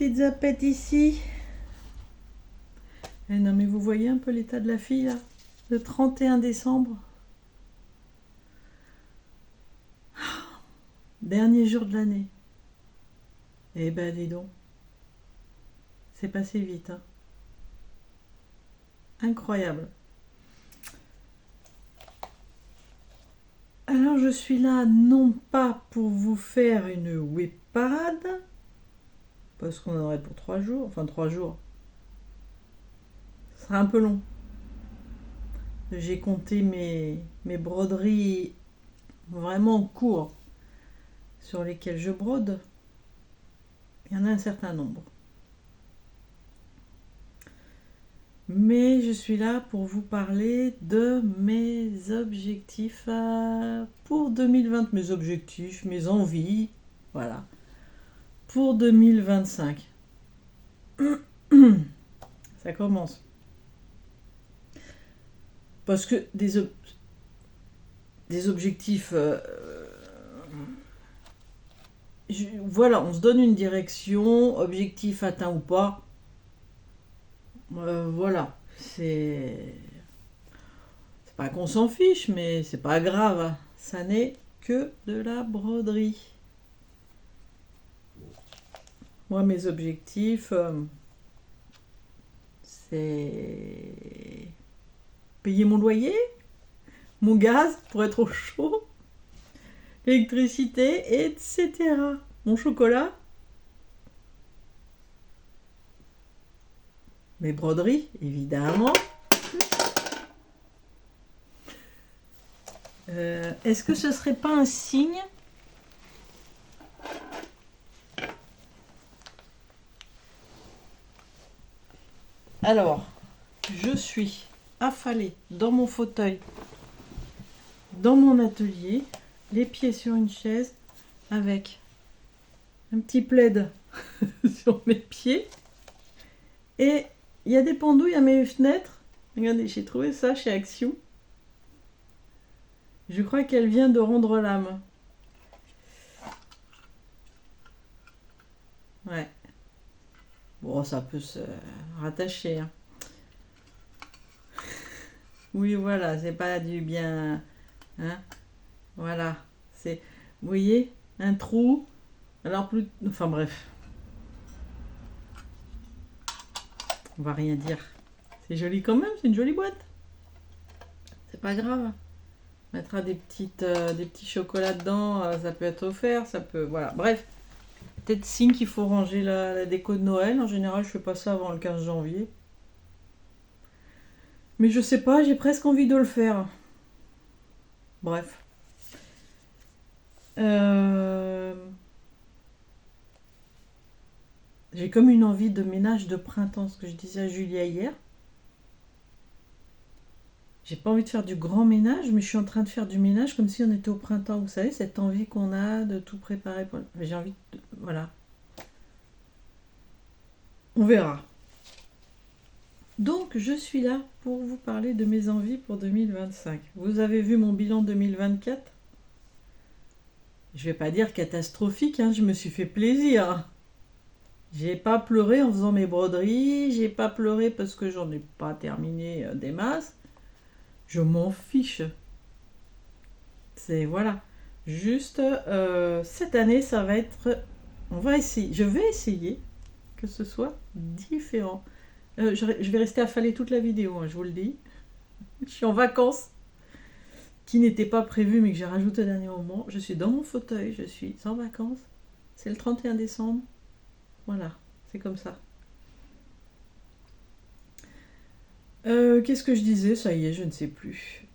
petite zapette ici. Eh non mais vous voyez un peu l'état de la fille là, le 31 décembre. Dernier jour de l'année. Eh ben dis donc, c'est passé vite, hein. Incroyable. Alors je suis là non pas pour vous faire une whip parade, parce qu'on en aurait pour 3 jours, enfin 3 jours. Ce sera un peu long. J'ai compté mes broderies vraiment courtes sur lesquelles je brode. Il y en a un certain nombre. Mais je suis là pour vous parler de mes objectifs pour 2020. Mes objectifs, mes envies, voilà, pour 2025. Ça commence. Parce que des objectifs, voilà, on se donne une direction, objectif atteint ou pas. Voilà, c'est pas qu'on s'en fiche, mais c'est pas grave. Ça n'est que de la broderie. Moi, mes objectifs, c'est payer mon loyer, mon gaz pour être au chaud, l'électricité, etc. Mon chocolat, mes broderies, évidemment. Est-ce que ce serait pas un signe Alors, je suis affalée dans mon fauteuil, dans mon atelier, les pieds sur une chaise, avec un petit plaid sur mes pieds. Et il y a des pendouilles à mes fenêtres. Regardez, j'ai trouvé ça chez Action. Je crois qu'elle vient de rendre l'âme. Ouais. Bon, ça peut se rattacher, hein. Oui, voilà, c'est pas du bien... Hein, voilà. C'est... Vous voyez, un trou. Alors plus... Enfin bref. On va rien dire. C'est joli quand même, c'est une jolie boîte. C'est pas grave. On mettra des petits chocolats dedans, ça peut être offert, ça peut... Voilà, bref. Peut-être signe qu'il faut ranger la déco de Noël. En général, je fais pas ça avant le 15 janvier. Mais je sais pas, j'ai presque envie de le faire. Bref. J'ai comme une envie de ménage de printemps, ce que je disais à Julia hier. J'ai pas envie de faire du grand ménage, mais je suis en train de faire du ménage comme si on était au printemps. Vous savez, cette envie qu'on a de tout préparer. J'ai envie de... Voilà. On verra. Donc, je suis là pour vous parler de mes envies pour 2025. Vous avez vu mon bilan 2024 ? Je vais pas dire catastrophique, hein, je me suis fait plaisir. J'ai pas pleuré en faisant mes broderies, j'ai pas pleuré parce que j'en ai pas terminé des masses. Je m'en fiche. C'est voilà. Juste cette année, ça va être. On va essayer. Je vais essayer que ce soit différent. Je vais rester affalée toute la vidéo, hein, je vous le dis. Je suis en vacances, qui n'était pas prévu mais que j'ai rajouté au dernier moment. Je suis dans mon fauteuil, je suis en vacances. C'est le 31 décembre. Voilà, c'est comme ça. Qu'est-ce que je disais? Ça y est, je ne sais plus.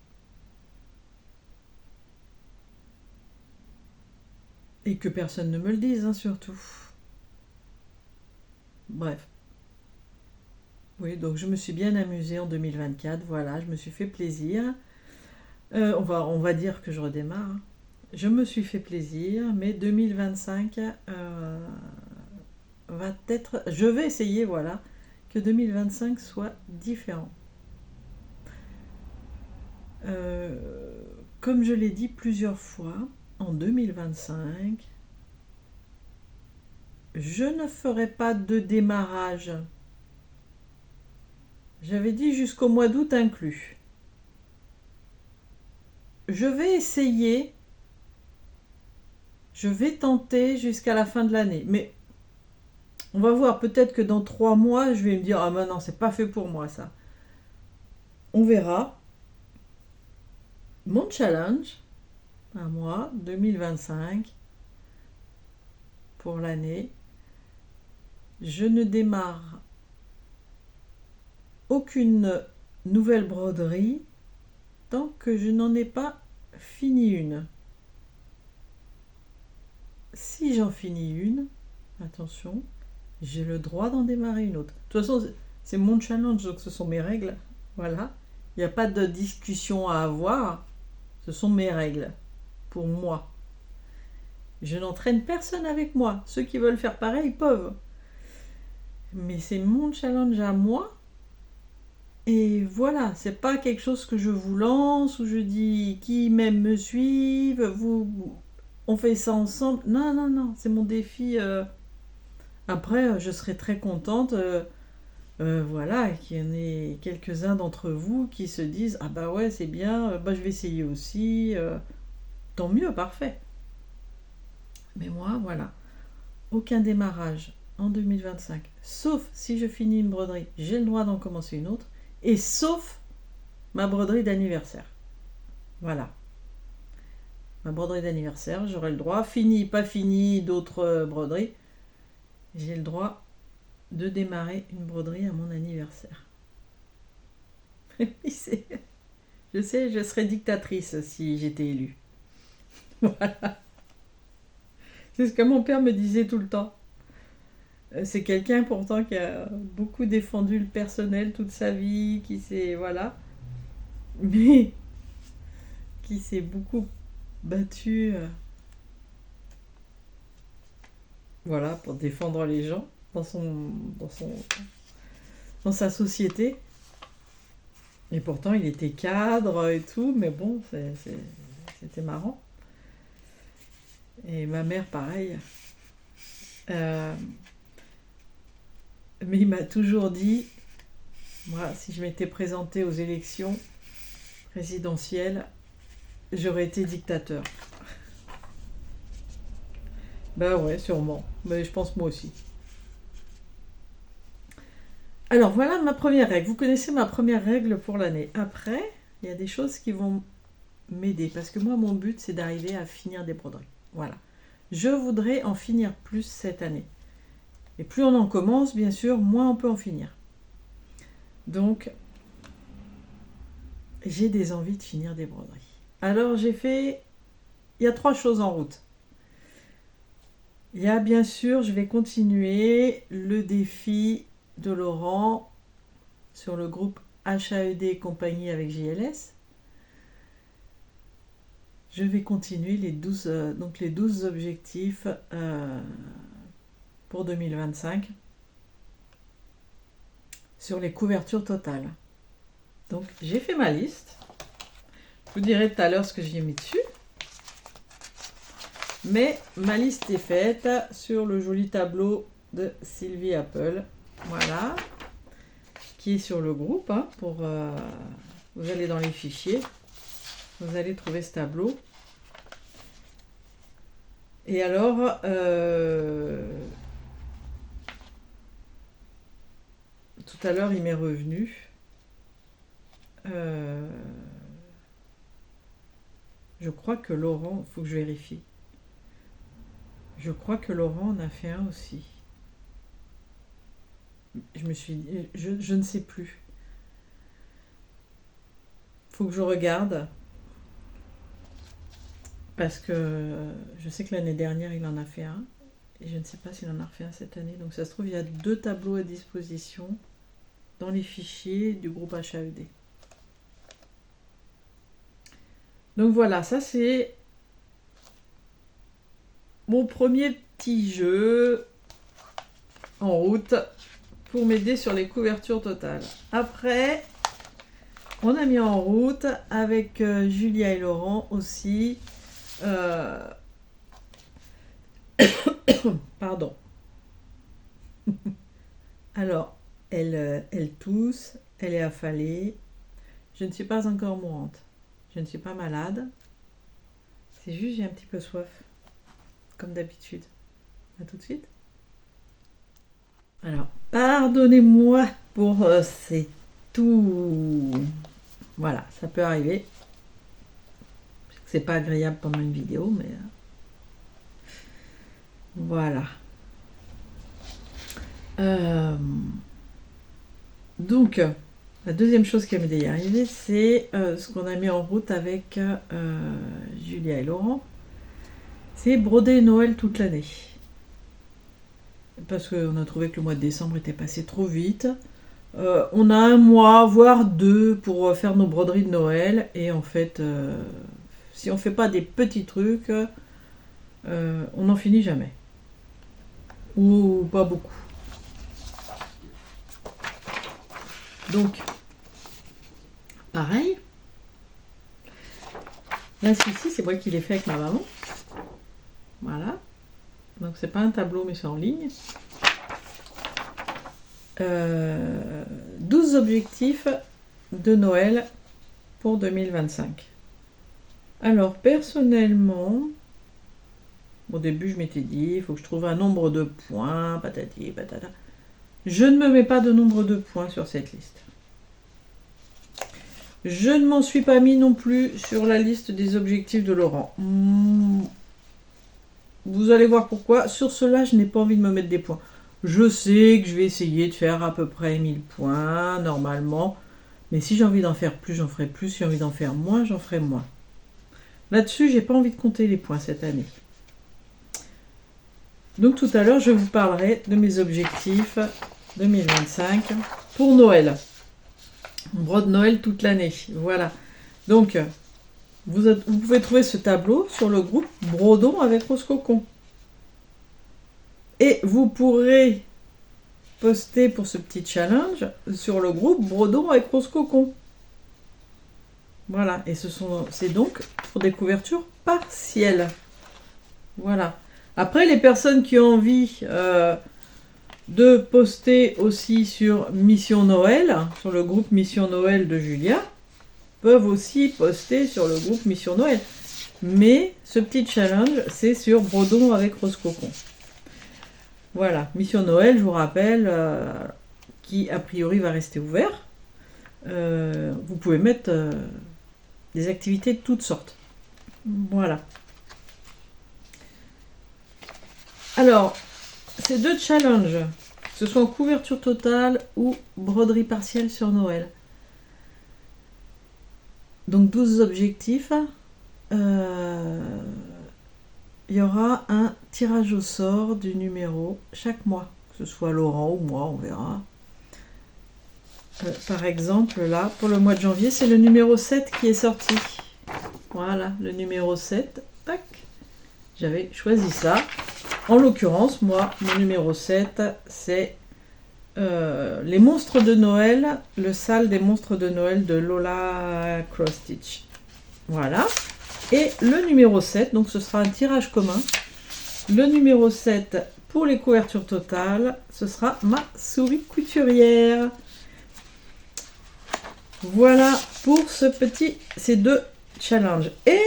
Et que personne ne me le dise, hein, surtout. Bref. Oui, donc je me suis bien amusée en 2024, voilà, je me suis fait plaisir. On va dire que je redémarre, hein. Je me suis fait plaisir, mais 2025 va être... Je vais essayer, voilà, que 2025 soit différent. Comme je l'ai dit plusieurs fois, en 2025, je ne ferai pas de démarrage. J'avais dit jusqu'au mois d'août inclus. Je vais essayer, je vais tenter jusqu'à la fin de l'année. Mais on va voir, peut-être que dans 3 mois, je vais me dire, ah ben non, c'est pas fait pour moi ça. On verra. Mon challenge, à moi, 2025, pour l'année, je ne démarre aucune nouvelle broderie tant que je n'en ai pas fini une. Si j'en finis une, attention, j'ai le droit d'en démarrer une autre. De toute façon, c'est mon challenge, donc ce sont mes règles. Voilà. Il n'y a pas de discussion à avoir. Ce sont mes règles. Pour moi. Je n'entraîne personne avec moi. Ceux qui veulent faire pareil peuvent. Mais c'est mon challenge à moi. Et voilà, c'est pas quelque chose que je vous lance où je dis qui m'aime me suive, on fait ça ensemble. Non, non, non, c'est mon défi. Après, je serais très contente, voilà, qu'il y en ait quelques-uns d'entre vous qui se disent ah bah ouais, c'est bien, bah je vais essayer aussi. Tant mieux, parfait. Mais moi, voilà, aucun démarrage en 2025, sauf si je finis une broderie, j'ai le droit d'en commencer une autre, et sauf ma broderie d'anniversaire. Voilà. Ma broderie d'anniversaire, j'aurai le droit, fini, pas fini, d'autres broderies, j'ai le droit de démarrer une broderie à mon anniversaire. Je sais, je serais dictatrice si j'étais élue. Voilà. C'est ce que mon père me disait tout le temps. C'est quelqu'un pourtant qui a beaucoup défendu le personnel toute sa vie, qui s'est, voilà, mais qui s'est beaucoup battu, voilà, pour défendre les gens dans sa société. Et pourtant, il était cadre et tout, mais bon, c'était marrant. Et ma mère, pareil. Mais il m'a toujours dit, moi, si je m'étais présentée aux élections présidentielles, j'aurais été dictateur. Ben ouais, sûrement. Mais je pense moi aussi. Alors voilà ma première règle. Vous connaissez ma première règle pour l'année. Après, il y a des choses qui vont m'aider. Parce que moi, mon but, c'est d'arriver à finir des broderies. Voilà. Je voudrais en finir plus cette année. Et plus on en commence, bien sûr, moins on peut en finir. Donc, j'ai des envies de finir des broderies. Alors, il y a 3 choses en route. Il y a bien sûr, je vais continuer le défi de Laurent sur le groupe HAED et compagnie avec JLS. Je vais continuer les 12 objectifs pour 2025 sur les couvertures totales. Donc j'ai fait ma liste. Je vous dirai tout à l'heure ce que j'y ai mis dessus. Mais ma liste est faite sur le joli tableau de Sylvie Apple. Voilà. Qui est sur le groupe. Vous allez dans les fichiers. Vous allez trouver ce tableau. Et alors, tout à l'heure, il m'est revenu. Je crois que Laurent, il faut que je vérifie. Je crois que Laurent en a fait un aussi. Je me suis dit, je ne sais plus. Il faut que je regarde. Parce que je sais que l'année dernière, il en a fait un. Et je ne sais pas s'il en a refait un cette année. Donc ça se trouve, il y a 2 tableaux à disposition dans les fichiers du groupe HAED. Donc voilà, ça c'est mon premier petit jeu en route pour m'aider sur les couvertures totales. Après, on a mis en route avec Julia et Laurent aussi. Pardon. Alors, elle tousse, elle est affalée. Je ne suis pas encore mourante. Je ne suis pas malade. C'est juste j'ai un petit peu soif, comme d'habitude. À tout de suite. Alors, pardonnez-moi pour c'est tout. Voilà, ça peut arriver. C'est pas agréable pendant une vidéo, mais voilà. Donc, la deuxième chose qui m'est arrivée, c'est ce qu'on a mis en route avec Julia et Laurent. C'est broder Noël toute l'année. Parce qu'on a trouvé que le mois de décembre était passé trop vite. On a un mois, voire deux, pour faire nos broderies de Noël. Et en fait, si on fait pas des petits trucs, on n'en finit jamais. Ou pas beaucoup. Donc, pareil. Là, celui-ci, c'est moi qui l'ai fait avec ma maman. Voilà. Donc, c'est pas un tableau, mais c'est en ligne. 12 objectifs de Noël pour 2025. Alors, personnellement, au début, je m'étais dit, il faut que je trouve un nombre de points, patati patata. Je ne me mets pas de nombre de points sur cette liste. Je ne m'en suis pas mis non plus sur la liste des objectifs de Laurent. Vous allez voir pourquoi. Sur cela, je n'ai pas envie de me mettre des points. Je sais que je vais essayer de faire à peu près 1000 points, normalement. Mais si j'ai envie d'en faire plus, j'en ferai plus. Si j'ai envie d'en faire moins, j'en ferai moins. Là-dessus, j'ai pas envie de compter les points cette année. Donc tout à l'heure, je vous parlerai de mes objectifs 2025 pour Noël. On brode Noël toute l'année. Voilà. Donc, vous pouvez trouver ce tableau sur le groupe Brodons avec Rose Cocon. Et vous pourrez poster pour ce petit challenge sur le groupe Brodons avec Rose Cocon. Voilà. Et c'est donc pour des couvertures partielles. Voilà. Après, les personnes qui ont envie de poster aussi sur Mission Noël, sur le groupe Mission Noël de Julia, peuvent aussi poster sur le groupe Mission Noël. Mais ce petit challenge, c'est sur Brodons avec Rose Cocon. Voilà, Mission Noël, je vous rappelle, qui a priori va rester ouvert. Vous pouvez mettre des activités de toutes sortes. Voilà. Alors, ces deux challenges, que ce soit en couverture totale ou broderie partielle sur Noël. Donc 12 objectifs. Il y aura un tirage au sort du numéro chaque mois, que ce soit Laurent ou moi, on verra. Par exemple, là, pour le mois de janvier, c'est le numéro 7 qui est sorti. Voilà, le numéro 7. Tac. J'avais choisi ça. En l'occurrence, moi, mon numéro 7, c'est les monstres de Noël, le salle des monstres de Noël de Lola Cross-Stitch. Voilà. Et le numéro 7, donc ce sera un tirage commun. Le numéro 7, pour les couvertures totales, ce sera ma souris couturière. Voilà pour ces deux challenges. Et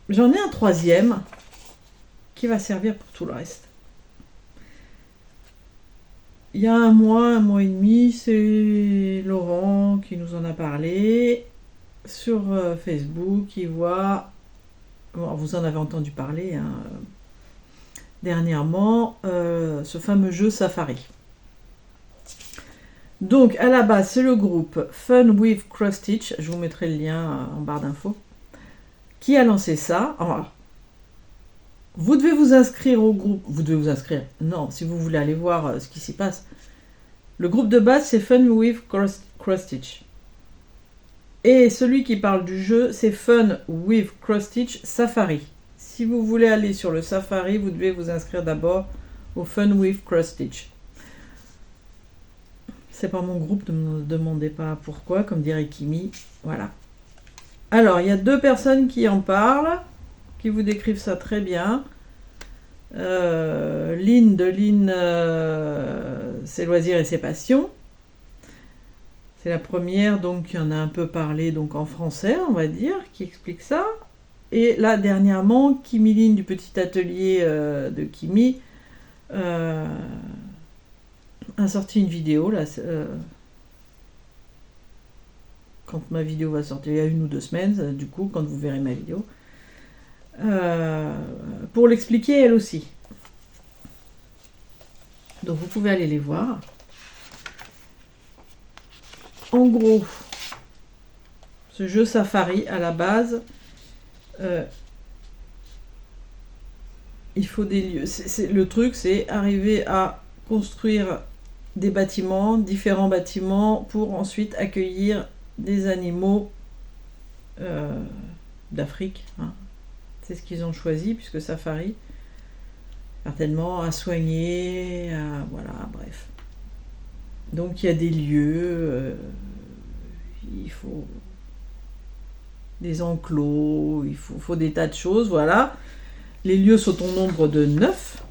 j'en ai un troisième qui va servir pour tout le reste. Il y a un mois et demi, c'est Laurent qui nous en a parlé sur Facebook. Il voit, bon, vous en avez entendu parler dernièrement, ce fameux jeu Safari. Donc à la base, c'est le groupe Fun with Cross Stitch, je vous mettrai le lien en barre d'infos, qui a lancé ça. Alors, vous devez vous inscrire au groupe. Vous devez vous inscrire. Non, si vous voulez aller voir ce qui s'y passe. Le groupe de base, c'est Fun with Cross Stitch. Et celui qui parle du jeu, c'est Fun with Cross Stitch Safari. Si vous voulez aller sur le Safari, vous devez vous inscrire d'abord au Fun with Cross Stitch. C'est pas mon groupe, ne me demandez pas pourquoi, comme dirait Kimi. Voilà. Alors, il y a deux personnes qui en parlent, qui vous décrivent ça très bien. Lynn de Lynn, ses loisirs et ses passions. C'est la première, donc il y en a un peu parlé donc en français, on va dire, qui explique ça. Et là, dernièrement, Kimi Lynn du petit atelier de Kimi a sorti une vidéo, là, quand ma vidéo va sortir, il y a 1 ou 2 semaines, du coup, quand vous verrez ma vidéo, pour l'expliquer elle aussi. Donc vous pouvez aller les voir. En gros, ce jeu Safari, à la base, il faut des lieux. Le truc, c'est arriver à construire des bâtiments, différents bâtiments, pour ensuite accueillir des animaux d'Afrique. Hein. C'est ce qu'ils ont choisi, puisque Safari, certainement, à soigner, voilà, bref. Donc il y a des lieux, il faut des enclos, il faut des tas de choses, voilà. Les lieux sont au nombre de 9.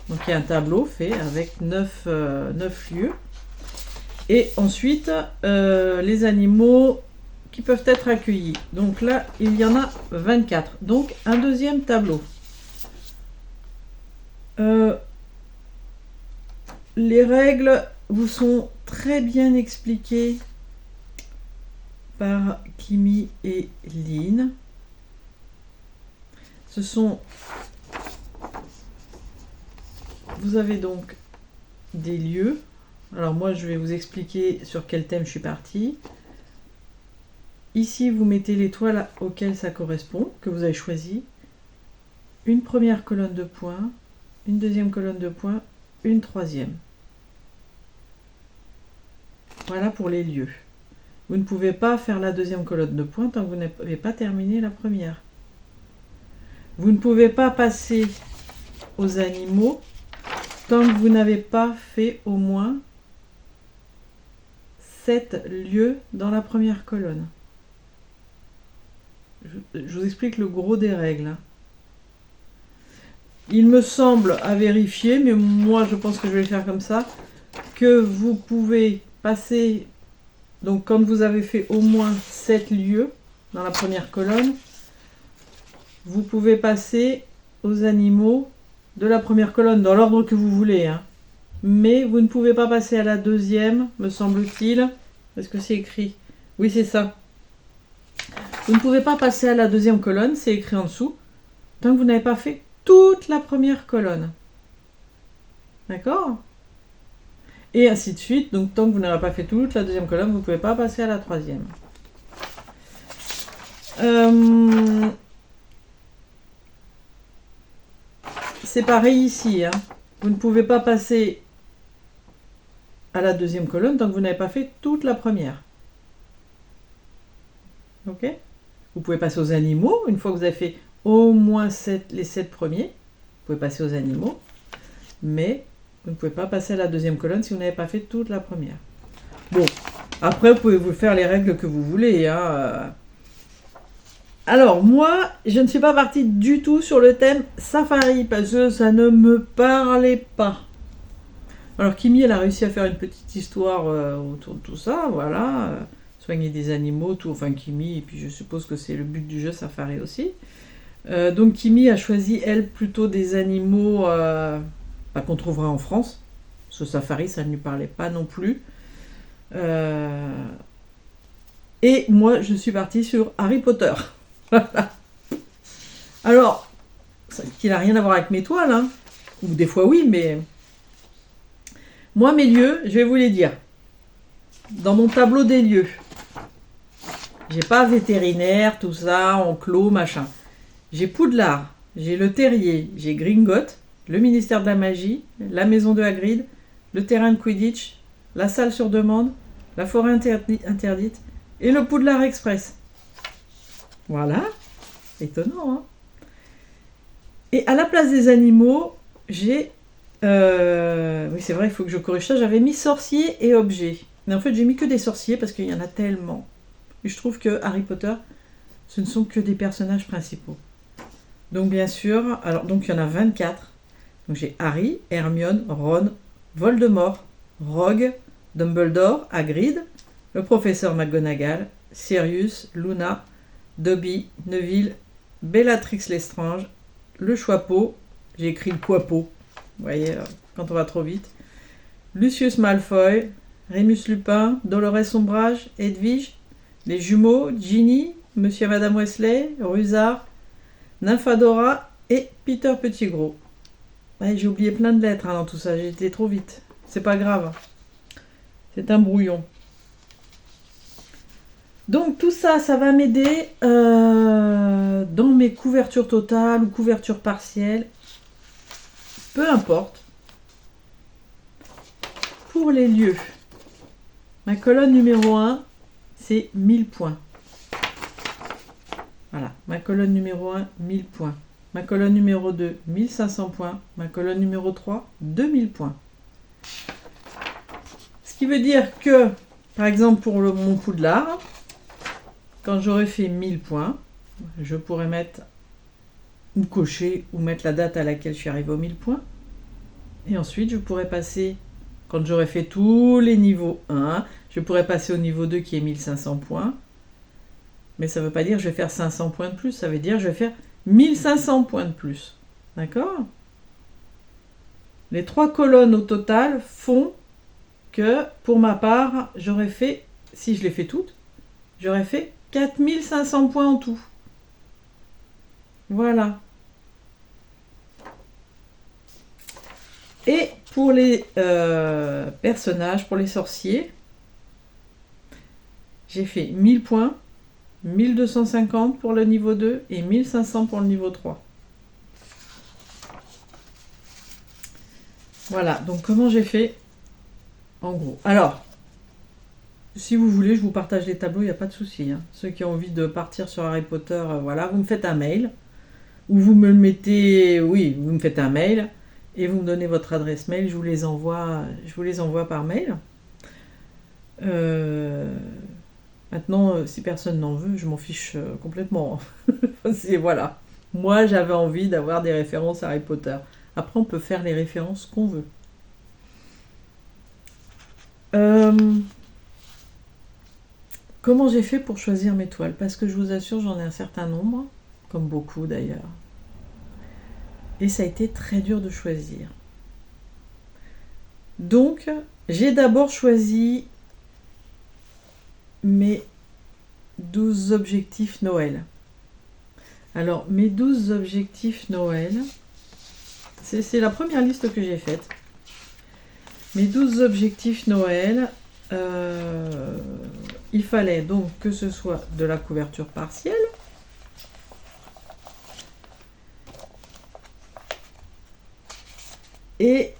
Donc il y a un tableau fait avec 9 lieux. Et ensuite, les animaux qui peuvent être accueillis. Donc là, il y en a 24. Donc un deuxième tableau. Les règles vous sont très bien expliquées par Kimi et Lynn. Ce sont... Vous avez donc des lieux. Alors moi, je vais vous expliquer sur quel thème je suis partie. Ici, vous mettez l'étoile auquel ça correspond, que vous avez choisi. Une première colonne de points, une deuxième colonne de points, une troisième. Voilà pour les lieux. Vous ne pouvez pas faire la deuxième colonne de points tant que vous n'avez pas terminé la première. Vous ne pouvez pas passer aux animaux tant que vous n'avez pas fait au moins 7 lieux dans la première colonne. Je vous explique le gros des règles. Il me semble, à vérifier, mais moi je pense que je vais le faire comme ça, que vous pouvez passer, donc quand vous avez fait au moins 7 lieux dans la première colonne, vous pouvez passer aux animaux de la première colonne, dans l'ordre que vous voulez. Hein. Mais vous ne pouvez pas passer à la deuxième, me semble-t-il. Est-ce que c'est écrit? Oui, c'est ça. Vous ne pouvez pas passer à la deuxième colonne, c'est écrit en dessous, tant que vous n'avez pas fait toute la première colonne. D'accord? Et ainsi de suite. Donc, tant que vous n'avez pas fait toute la deuxième colonne, vous ne pouvez pas passer à la troisième. C'est pareil ici. Hein. Vous ne pouvez pas passer à la deuxième colonne tant que vous n'avez pas fait toute la première. Ok? Vous pouvez passer aux animaux. Une fois que vous avez fait au moins les 7 premiers, vous pouvez passer aux animaux. Mais vous ne pouvez pas passer à la deuxième colonne si vous n'avez pas fait toute la première. Bon, après, vous pouvez vous faire les règles que vous voulez. Hein. Alors, moi, je ne suis pas partie du tout sur le thème Safari, parce que ça ne me parlait pas. Alors, Kimi, elle a réussi à faire une petite histoire autour de tout ça, voilà. Soigner des animaux, tout, enfin Kimi, et puis je suppose que c'est le but du jeu Safari aussi. Donc, Kimi a choisi, elle, plutôt des animaux qu'on trouvera en France. Ce Safari, ça ne lui parlait pas non plus. Et moi, je suis partie sur Harry Potter. Alors, qui n'a rien à voir avec mes toiles, hein. Ou des fois oui, mais moi, mes lieux, je vais vous les dire. Dans mon tableau des lieux, j'ai pas vétérinaire, tout ça, enclos, machin. J'ai Poudlard, j'ai le terrier, j'ai Gringotts, le ministère de la magie, la maison de Hagrid, le terrain de Quidditch, la salle sur demande, la forêt interdite et le Poudlard Express. Voilà, étonnant, hein. Et à la place des animaux, j'ai... oui, c'est vrai, il faut que je corrige ça. J'avais mis sorciers et objets. Mais en fait, j'ai mis que des sorciers parce qu'il y en a tellement. Et je trouve que Harry Potter, ce ne sont que des personnages principaux. Donc, bien sûr, alors, donc il y en a 24. Donc j'ai Harry, Hermione, Ron, Voldemort, Rogue, Dumbledore, Hagrid, le professeur McGonagall, Sirius, Luna, Dobby, Neville, Bellatrix Lestrange, le Choixpeau, j'ai écrit le Quapeau, vous voyez, quand on va trop vite, Lucius Malfoy, Rémus Lupin, Dolores Ombrage, Edwige, les jumeaux, Ginny, Monsieur et Madame Weasley, Rusard, Nymphadora et Peter Pettigrew. Ouais, j'ai oublié plein de lettres dans tout ça, j'ai été trop vite. C'est pas grave. C'est un brouillon. Donc tout ça, ça va m'aider dans mes couvertures totales ou couvertures partielles. Peu importe. Pour les lieux, ma colonne numéro 1, c'est 1000 points. Voilà, ma colonne numéro 1, 1000 points. Ma colonne numéro 2, 1500 points. Ma colonne numéro 3, 2000 points. Ce qui veut dire que, par exemple, pour mon Poudlard, quand j'aurai fait 1000 points, je pourrais mettre ou cocher ou mettre la date à laquelle je suis arrivé aux 1000 points. Et ensuite, je pourrais passer, quand j'aurai fait tous les niveaux 1, je pourrais passer au niveau 2 qui est 1500 points. Mais ça ne veut pas dire que je vais faire 500 points de plus, ça veut dire que je vais faire 1500 points de plus. D'accord ? Les 3 colonnes au total font que, pour ma part, j'aurais fait, si je les fais toutes, j'aurais fait 4500 points en tout. Voilà. Et pour les personnages, pour les sorciers, j'ai fait 1000 points, 1250 pour le niveau 2 et 1500 pour le niveau 3. Voilà, donc comment j'ai fait en gros. Alors, si vous voulez, je vous partage les tableaux, il n'y a pas de souci. Hein. Ceux qui ont envie de partir sur Harry Potter, voilà, vous me faites un mail. Ou vous me le mettez, oui, vous me faites un mail et vous me donnez votre adresse mail, je vous les envoie par mail. Maintenant, si personne n'en veut, je m'en fiche complètement. Voilà. Moi, j'avais envie d'avoir des références Harry Potter. Après, on peut faire les références qu'on veut. Comment j'ai fait pour choisir mes toiles? Parce que je vous assure, j'en ai un certain nombre, comme beaucoup d'ailleurs. Et ça a été très dur de choisir. Donc, j'ai d'abord choisi mes 12 objectifs Noël. Alors, mes 12 objectifs Noël, c'est la première liste que j'ai faite. Mes 12 objectifs Noël, il fallait donc que ce soit de la couverture partielle, et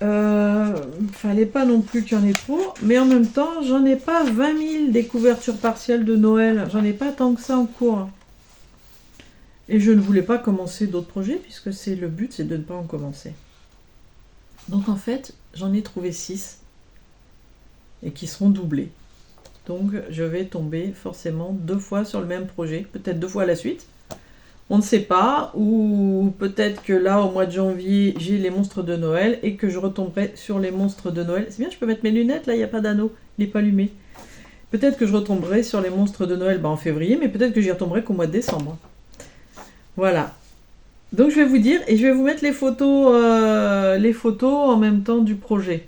fallait pas non plus qu'il y en ait trop, mais en même temps, j'en ai pas 20 000 des couvertures partielles de Noël, j'en ai pas tant que ça en cours. Et je ne voulais pas commencer d'autres projets, puisque le but, c'est de ne pas en commencer. Donc en fait, j'en ai trouvé 6, et qui seront doublés. Donc je vais tomber forcément 2 fois sur le même projet, peut-être 2 fois à la suite. On ne sait pas, ou peut-être que là, au mois de janvier, j'ai les monstres de Noël et que je retomberai sur les monstres de Noël. C'est bien, je peux mettre mes lunettes, là, il n'y a pas d'anneau, il n'est pas allumé. Peut-être que je retomberai sur les monstres de Noël en février, mais peut-être que j'y retomberai qu'au mois de décembre. Voilà. Donc je vais vous dire, et je vais vous mettre les photos en même temps du projet.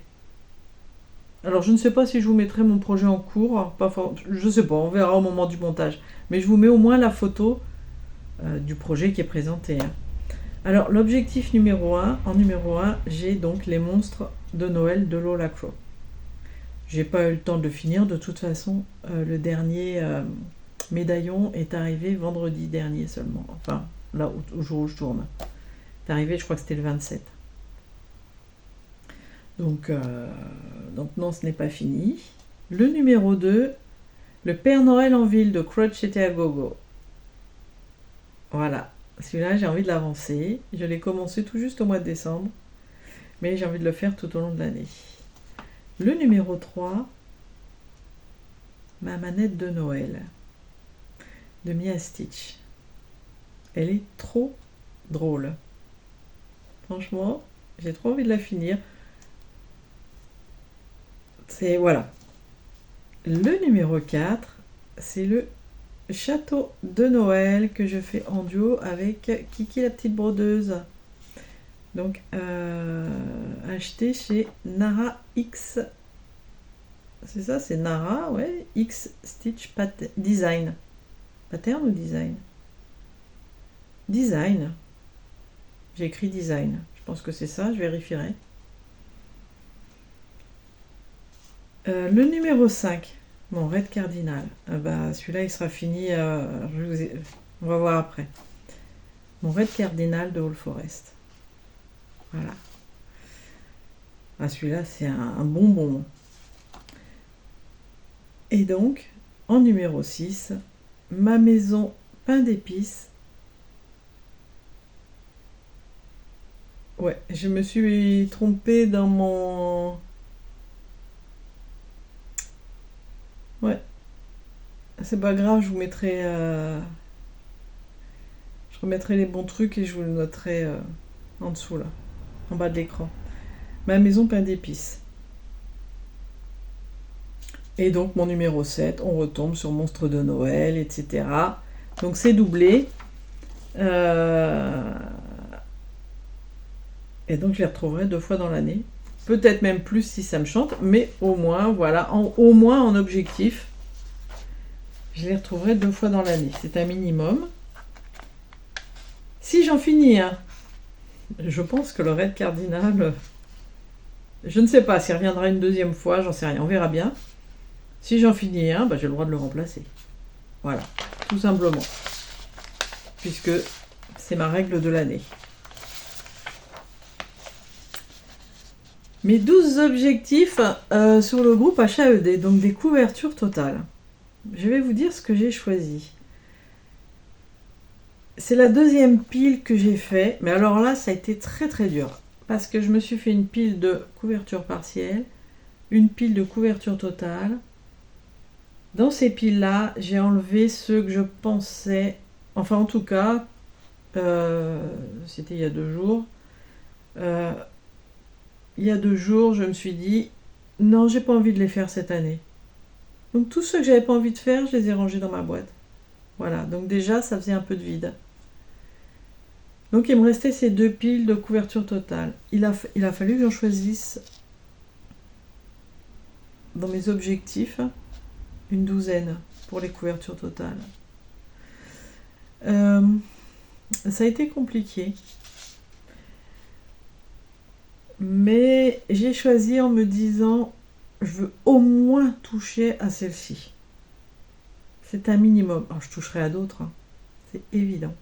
Alors je ne sais pas si je vous mettrai mon projet en cours, je ne sais pas, on verra au moment du montage. Mais je vous mets au moins la photo du projet qui est présenté. Alors l'objectif numéro 1, en numéro 1, j'ai donc les monstres de Noël de Lola Crow. J'ai pas eu le temps de finir, de toute façon, le dernier médaillon est arrivé vendredi dernier seulement, enfin là au jour où je tourne. C'est arrivé, je crois que c'était le 27. Donc non, ce n'est pas fini. Le numéro 2, le Père Noël en ville de Crouch et à Gogo. Voilà, celui-là j'ai envie de l'avancer. Je l'ai commencé tout juste au mois de décembre, mais j'ai envie de le faire tout au long de l'année. Le numéro 3, ma manette de Noël, de Mia Stitch. Elle est trop drôle. Franchement, J'ai trop envie de la finir. C'est, voilà. Le numéro 4, c'est le Château de Noël que je fais en duo avec Kiki la petite brodeuse. Donc, acheté chez Nara X. C'est ça, c'est Nara, ouais. X Stitch Design. Pattern ou design? Design. J'ai écrit design. Je pense que c'est ça, je vérifierai. Le numéro 5, mon Red Cardinal. Celui-là, il sera fini. On va voir après. Mon Red Cardinal de All Forest. Voilà. Celui-là, c'est un bonbon. Et donc, en numéro 6, ma maison pain d'épices. Ouais, je me suis trompée dans mon... Ouais, c'est pas grave, je vous mettrai... Je remettrai les bons trucs et je vous le noterai en dessous, là, en bas de l'écran. Ma maison pain d'épices. Et donc, mon numéro 7, on retombe sur Monstre de Noël, etc. Donc, c'est doublé. Et donc, je les retrouverai 2 fois dans l'année. Peut-être même plus si ça me chante, mais au moins, voilà, au moins en objectif, je les retrouverai 2 fois dans l'année. C'est un minimum. Si j'en finis un, je pense que le Red Cardinal, je ne sais pas s'il reviendra une deuxième fois, j'en sais rien, on verra bien. Si j'en finis un, j'ai le droit de le remplacer. Voilà, tout simplement. Puisque c'est ma règle de l'année. Mes 12 objectifs sur le groupe HAED, donc des couvertures totales. Je vais vous dire ce que j'ai choisi. C'est la deuxième pile que j'ai fait, mais alors là, ça a été très très dur. Parce que je me suis fait une pile de couverture partielle, une pile de couverture totale. Dans ces piles-là, j'ai enlevé ceux que je pensais, enfin en tout cas, c'était il y a 2 jours. Il y a 2 jours, je me suis dit, non, j'ai pas envie de les faire cette année. Donc tous ceux que j'avais pas envie de faire, je les ai rangés dans ma boîte. Voilà, donc déjà, ça faisait un peu de vide. Donc il me restait ces 2 piles de couverture totale. Il a fallu que j'en choisisse dans mes objectifs une 12aine pour les couvertures totales. Ça a été compliqué. Mais j'ai choisi en me disant, je veux au moins toucher à celle-ci. C'est un minimum. Alors, je toucherai à d'autres, hein. C'est évident.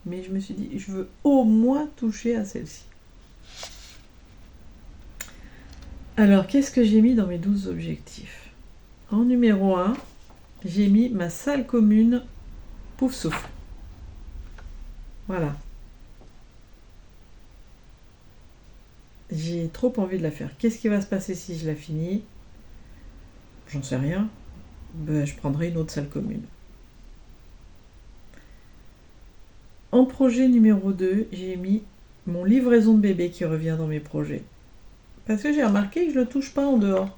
Mais je me suis dit, je veux au moins toucher à celle-ci. Alors, qu'est-ce que j'ai mis dans mes 12 objectifs? En numéro 1, j'ai mis ma salle commune Pouf Souffle. Voilà. J'ai trop envie de la faire. Qu'est-ce qui va se passer si je la finis? J'en sais rien. Je prendrai une autre salle commune. En projet numéro 2, j'ai mis mon livraison de bébé qui revient dans mes projets. Parce que j'ai remarqué que je ne le touche pas en dehors.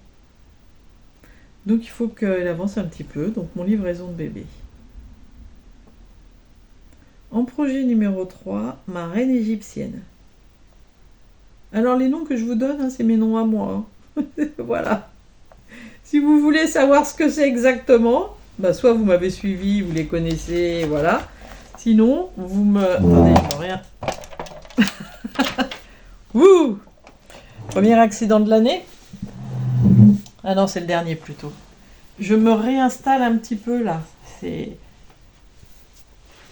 Donc il faut qu'elle avance un petit peu. Donc mon livraison de bébé. En projet numéro 3, ma reine égyptienne. Alors les noms que je vous donne, hein, c'est mes noms à moi. Hein. Voilà. Si vous voulez savoir ce que c'est exactement, soit vous m'avez suivi, vous les connaissez, voilà. Sinon, vous me... Attendez, je vois rien. Wouh! Premier accident de l'année. Ah non, c'est le dernier plutôt. Je me réinstalle un petit peu là. C'est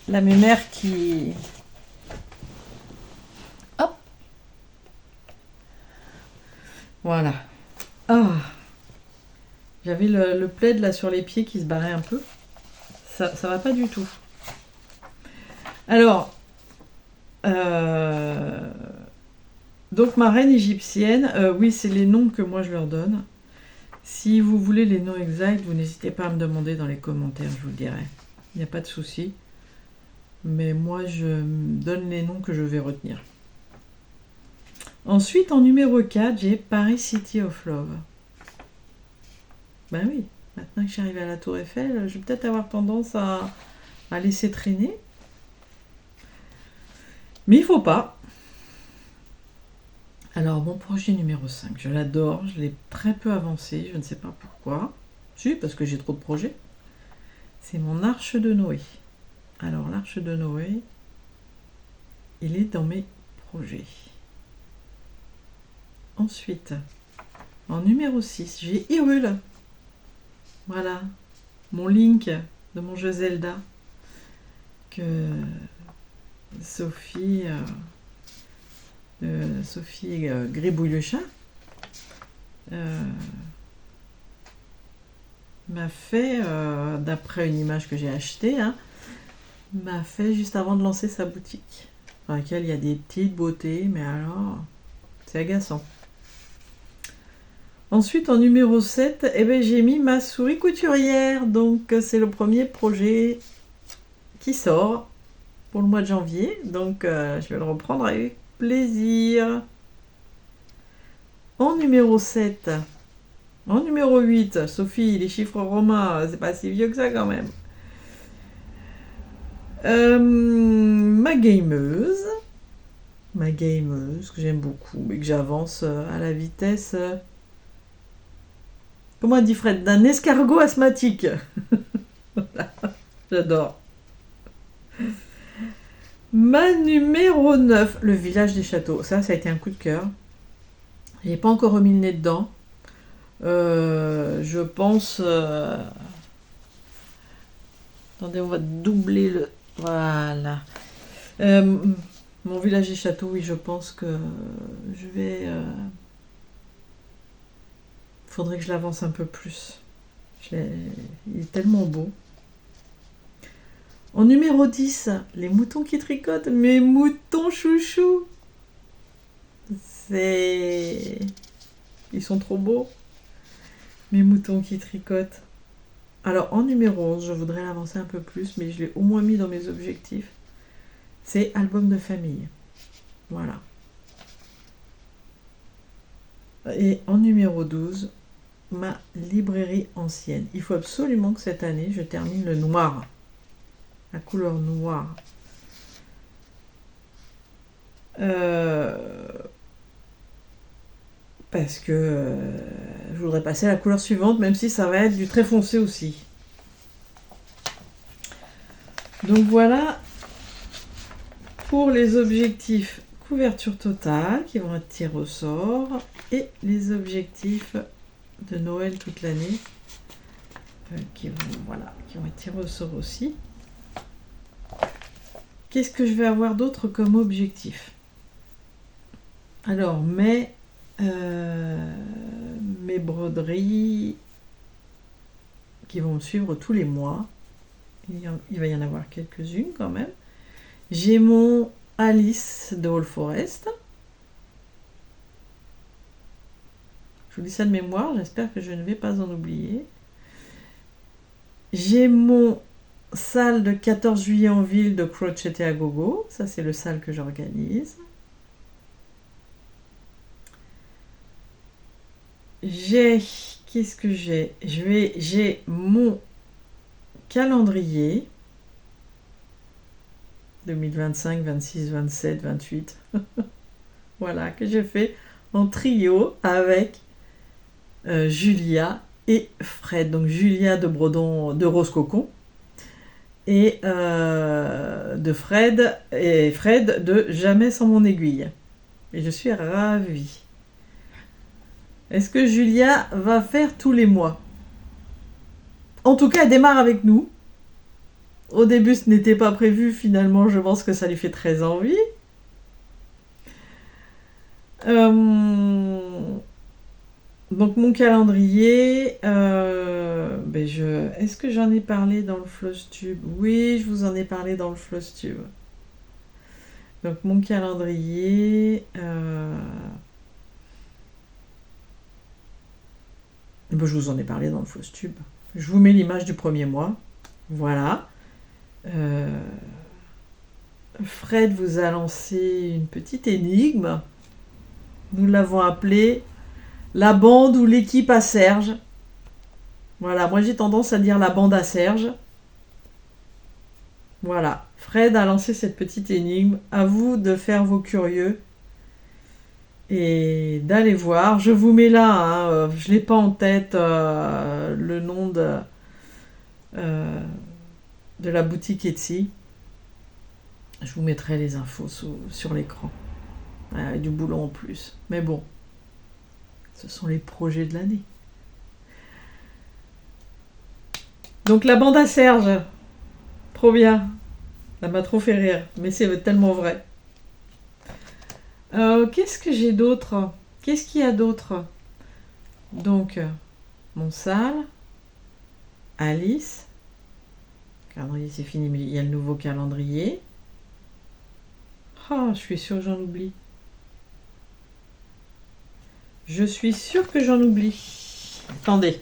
la mémère qui... Hop! Voilà. Ah! J'avais le plaid là sur les pieds qui se barrait un peu. Ça va pas du tout. Alors, donc ma reine égyptienne, oui, c'est les noms que moi je leur donne. Si vous voulez les noms exacts, vous n'hésitez pas à me demander dans les commentaires, je vous le dirai. Il n'y a pas de souci. Mais moi, je donne les noms que je vais retenir. Ensuite, en numéro 4, j'ai Paris City of Love. Ben oui, maintenant que j'arrive à la Tour Eiffel, je vais peut-être avoir tendance à laisser traîner. Mais il faut pas. Alors, mon projet numéro 5, je l'adore, je l'ai très peu avancé, je ne sais pas pourquoi. Si, parce que j'ai trop de projets. C'est mon Arche de Noé. Alors, l'Arche de Noé, il est dans mes projets. Ensuite, en numéro 6, j'ai Hyrule. Voilà, mon Link de mon jeu Zelda que Sophie Gribouille-le-Chat m'a fait, d'après une image que j'ai achetée, hein, m'a fait juste avant de lancer sa boutique, dans laquelle il y a des petites beautés, mais alors, c'est agaçant. Ensuite, en numéro 7, eh ben, j'ai mis ma souris couturière. Donc, c'est le premier projet qui sort pour le mois de janvier. Donc, je vais le reprendre avec plaisir. En numéro 7, en numéro 8, Sophie, les chiffres romains, c'est pas si vieux que ça quand même. Ma gameuse, que j'aime beaucoup et que j'avance à la vitesse... comment dit Fred? D'un escargot asthmatique. Voilà, j'adore. Ma numéro 9, le village des châteaux. Ça a été un coup de cœur. Je n'ai pas encore remis le nez dedans. Je pense... Attendez, on va doubler le... Voilà. Mon village des châteaux, oui, je pense que je vais... Faudrait que je l'avance un peu plus. Il est tellement beau. En numéro 10, les moutons qui tricotent. Mes moutons chouchous. Ils sont trop beaux. Mes moutons qui tricotent. Alors, en numéro 11, je voudrais l'avancer un peu plus, mais je l'ai au moins mis dans mes objectifs. C'est album de famille. Voilà. Et en numéro 12, ma librairie ancienne. Il faut absolument que cette année, je termine le noir. La couleur noire. Parce que je voudrais passer à la couleur suivante, même si ça va être du très foncé aussi. Donc voilà pour les objectifs couverture totale qui vont être tirés au sort et les objectifs de Noël toute l'année qui vont être tirés au sort aussi. Qu'est-ce que je vais avoir d'autre comme objectif? Alors, mes broderies qui vont me suivre tous les mois. Il va y en avoir quelques-unes quand même. J'ai mon Alice de All Forest. Je vous dis ça de mémoire, j'espère que je ne vais pas en oublier. J'ai mon salle de 14 juillet en ville de Crochet à Gogo. Ça, c'est le salle que j'organise. Qu'est-ce que j'ai? J'ai mon calendrier 2025, 26, 27, 28. Voilà, que j'ai fait en trio avec Julia et Fred. Donc Julia de Brodon, de Rose Cocon, et de Fred, et Fred de Jamais sans mon aiguille. Et je suis ravie. Est-ce que Julia va faire tous les mois? En tout cas, elle démarre avec nous. Au début, ce n'était pas prévu. Finalement, je pense que ça lui fait très envie. Donc, mon calendrier, est-ce que j'en ai parlé dans le Flosstube? Oui, je vous en ai parlé dans le Flosstube. Donc, mon calendrier... je vous en ai parlé dans le Flosstube. Je vous mets l'image du premier mois. Voilà. Fred vous a lancé une petite énigme. Nous l'avons appelée la bande ou l'équipe à Serge. Voilà, moi j'ai tendance à dire la bande à Serge. Voilà, Fred a lancé cette petite énigme. À vous de faire vos curieux et d'aller voir. Je vous mets là, hein, je ne l'ai pas en tête, le nom euh, de la boutique Etsy. Je vous mettrai les infos sur l'écran. Avec du boulot en plus. Mais bon, ce sont les projets de l'année. Donc la bande à Serge, trop bien. Ça m'a trop fait rire, mais c'est tellement vrai. Qu'est-ce que j'ai d'autre? Qu'est-ce qu'il y a d'autre? Donc, mon sale, Alice, calendrier c'est fini, mais il y a le nouveau calendrier. Oh, je suis sûre que j'en oublie. Je suis sûre que j'en oublie. Attendez.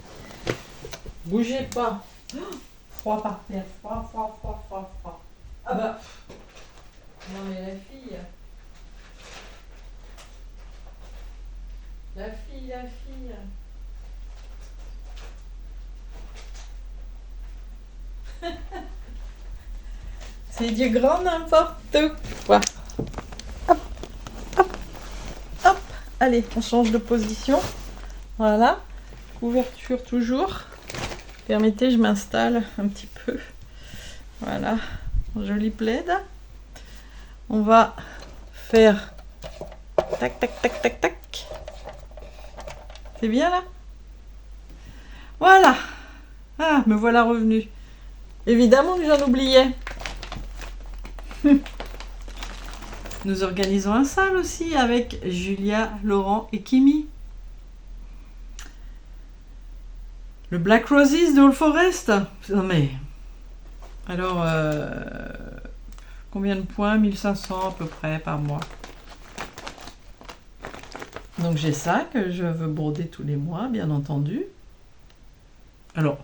Bougez pas. Oh, froid par terre. Froid. Ah bah. Non mais la fille. La fille. C'est du grand n'importe quoi. Hop. Allez, on change de position. Voilà. Couverture toujours. Permettez, je m'installe un petit peu. Voilà. Joli plaid. On va faire tac. C'est bien là? Voilà. Ah, me voilà revenu. Évidemment que j'en oubliais. Nous organisons un sale aussi avec Julia, Laurent et Kimi. Le Black Roses de All Forest. Non mais... Alors, combien de points? 1500 à peu près par mois. Donc j'ai ça que je veux broder tous les mois, bien entendu. Alors,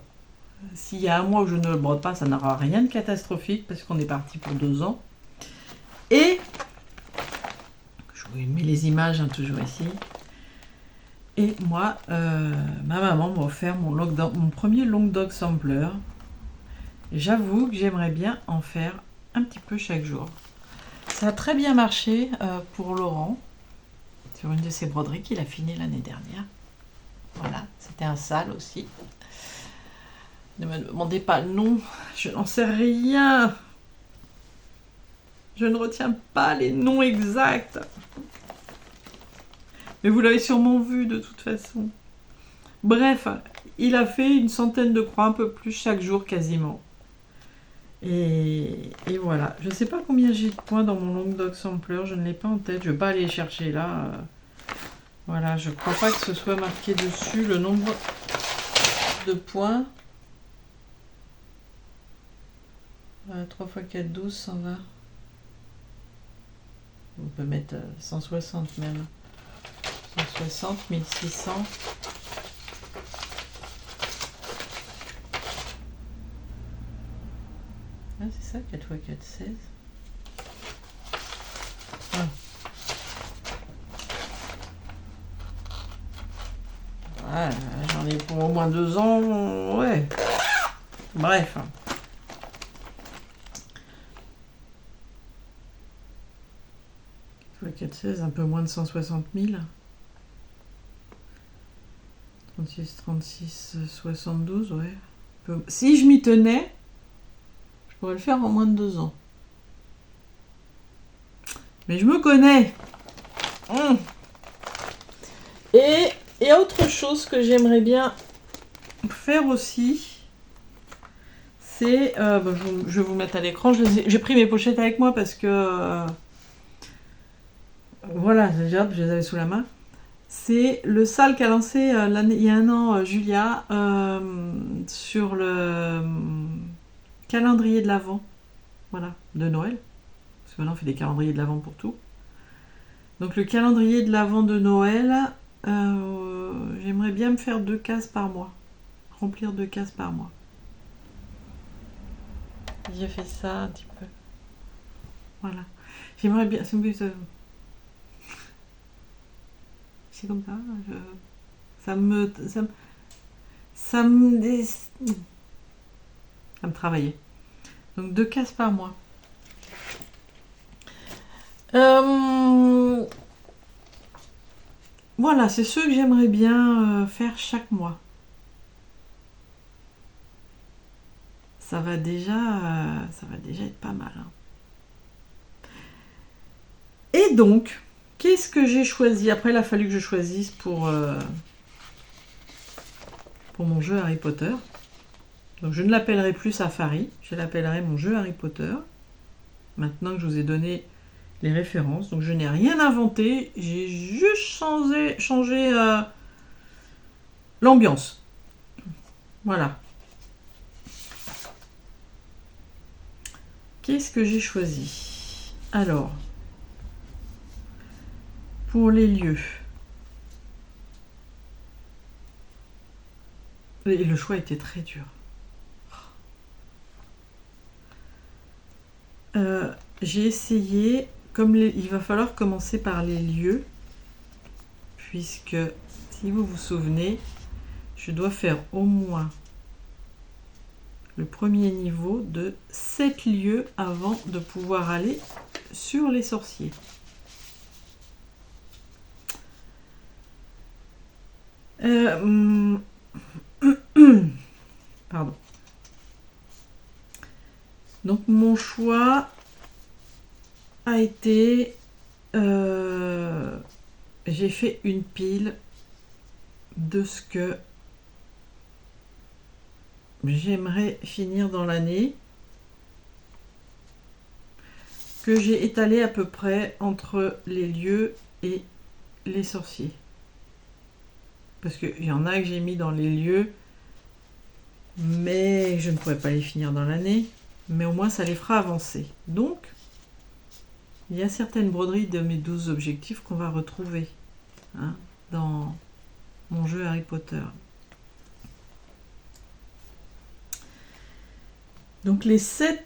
s'il y a un mois où je ne le brode pas, ça n'aura rien de catastrophique parce qu'on est parti pour 2 ans. Et, je vous mets les images hein, toujours ici. Et moi, ma maman m'a offert mon premier Long Dog Sampler. J'avoue que j'aimerais bien en faire un petit peu chaque jour. Ça a très bien marché pour Laurent, sur une de ses broderies qu'il a fini l'année dernière. Voilà, c'était un sale aussi. Ne me demandez pas le nom, je n'en sais rien. Je ne retiens pas les noms exacts. Mais vous l'avez sûrement vu de toute façon. Bref, il a fait une centaine de croix, un peu plus chaque jour quasiment. Et voilà. Je ne sais pas combien j'ai de points dans mon Long Dog Sampler, je ne l'ai pas en tête. Je ne vais pas aller chercher là. Voilà, je ne crois pas que ce soit marqué dessus le nombre de points. 3 x 4, 12, 120. On peut mettre 160 même. 160, 1600. Ah, c'est ça, 4 x 4, 16. Ah. Ah, j'en ai pour au moins 2 ans, ouais. Bref. 4, 16, un peu moins de 160 000. 36, 72, ouais. Si je m'y tenais, je pourrais le faire en moins de 2 ans. Mais je me connais. Et autre chose que j'aimerais bien faire aussi, c'est... je vais vous mettre à l'écran. J'ai pris mes pochettes avec moi parce que... voilà, je les avais sous la main. C'est le sale qu'a lancé il y a un an Julia sur le calendrier de l'Avent, voilà, de Noël. Parce que maintenant on fait des calendriers de l'Avent pour tout. Donc le calendrier de l'Avent de Noël, j'aimerais bien me faire 2 cases par mois. Remplir 2 cases par mois. J'ai fait ça un petit peu. Voilà. J'aimerais bien... c'est comme ça. Ça me ça me travaillait. Donc 2 cases par mois. Voilà, c'est ceux que j'aimerais bien faire chaque mois. Ça va déjà être pas mal. Hein. Et donc, qu'est-ce que j'ai choisi? Après, il a fallu que je choisisse pour mon jeu Harry Potter. Donc, je ne l'appellerai plus Safari, je l'appellerai mon jeu Harry Potter. Maintenant que je vous ai donné les références. Donc, je n'ai rien inventé, j'ai juste changé l'ambiance. Voilà. Qu'est-ce que j'ai choisi? Alors, pour les lieux. Et le choix était très dur. J'ai essayé, il va falloir commencer par les lieux, puisque, si vous vous souvenez, je dois faire au moins le premier niveau de 7 lieux avant de pouvoir aller sur les sorciers. Pardon. Donc mon choix a été... j'ai fait une pile de ce que j'aimerais finir dans l'année, que j'ai étalé à peu près entre les lieux et les sorciers. Parce qu'il y en a que j'ai mis dans les lieux, mais je ne pourrais pas les finir dans l'année. Mais au moins, ça les fera avancer. Donc, il y a certaines broderies de mes 12 objectifs qu'on va retrouver dans mon jeu Harry Potter. Donc, les 7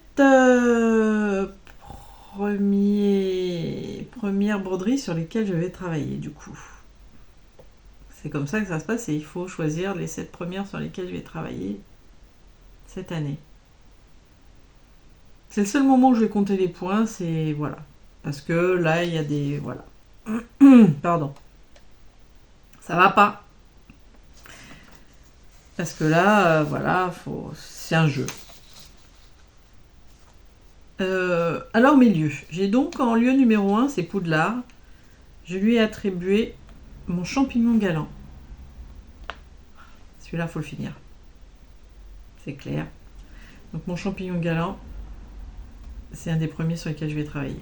premières broderies sur lesquelles je vais travailler, du coup. C'est comme ça que ça se passe et il faut choisir les 7 premières sur lesquelles je vais travailler cette année. C'est le seul moment où je vais compter les points, c'est voilà. Parce que là, il y a des... Voilà. Pardon. Ça va pas. Parce que là, voilà, c'est un jeu. Alors, mes lieux. J'ai donc en lieu numéro 1, c'est Poudlard. Je lui ai attribué mon champignon galant. Celui-là, il faut le finir. C'est clair. Donc, mon champignon galant, c'est un des premiers sur lesquels je vais travailler.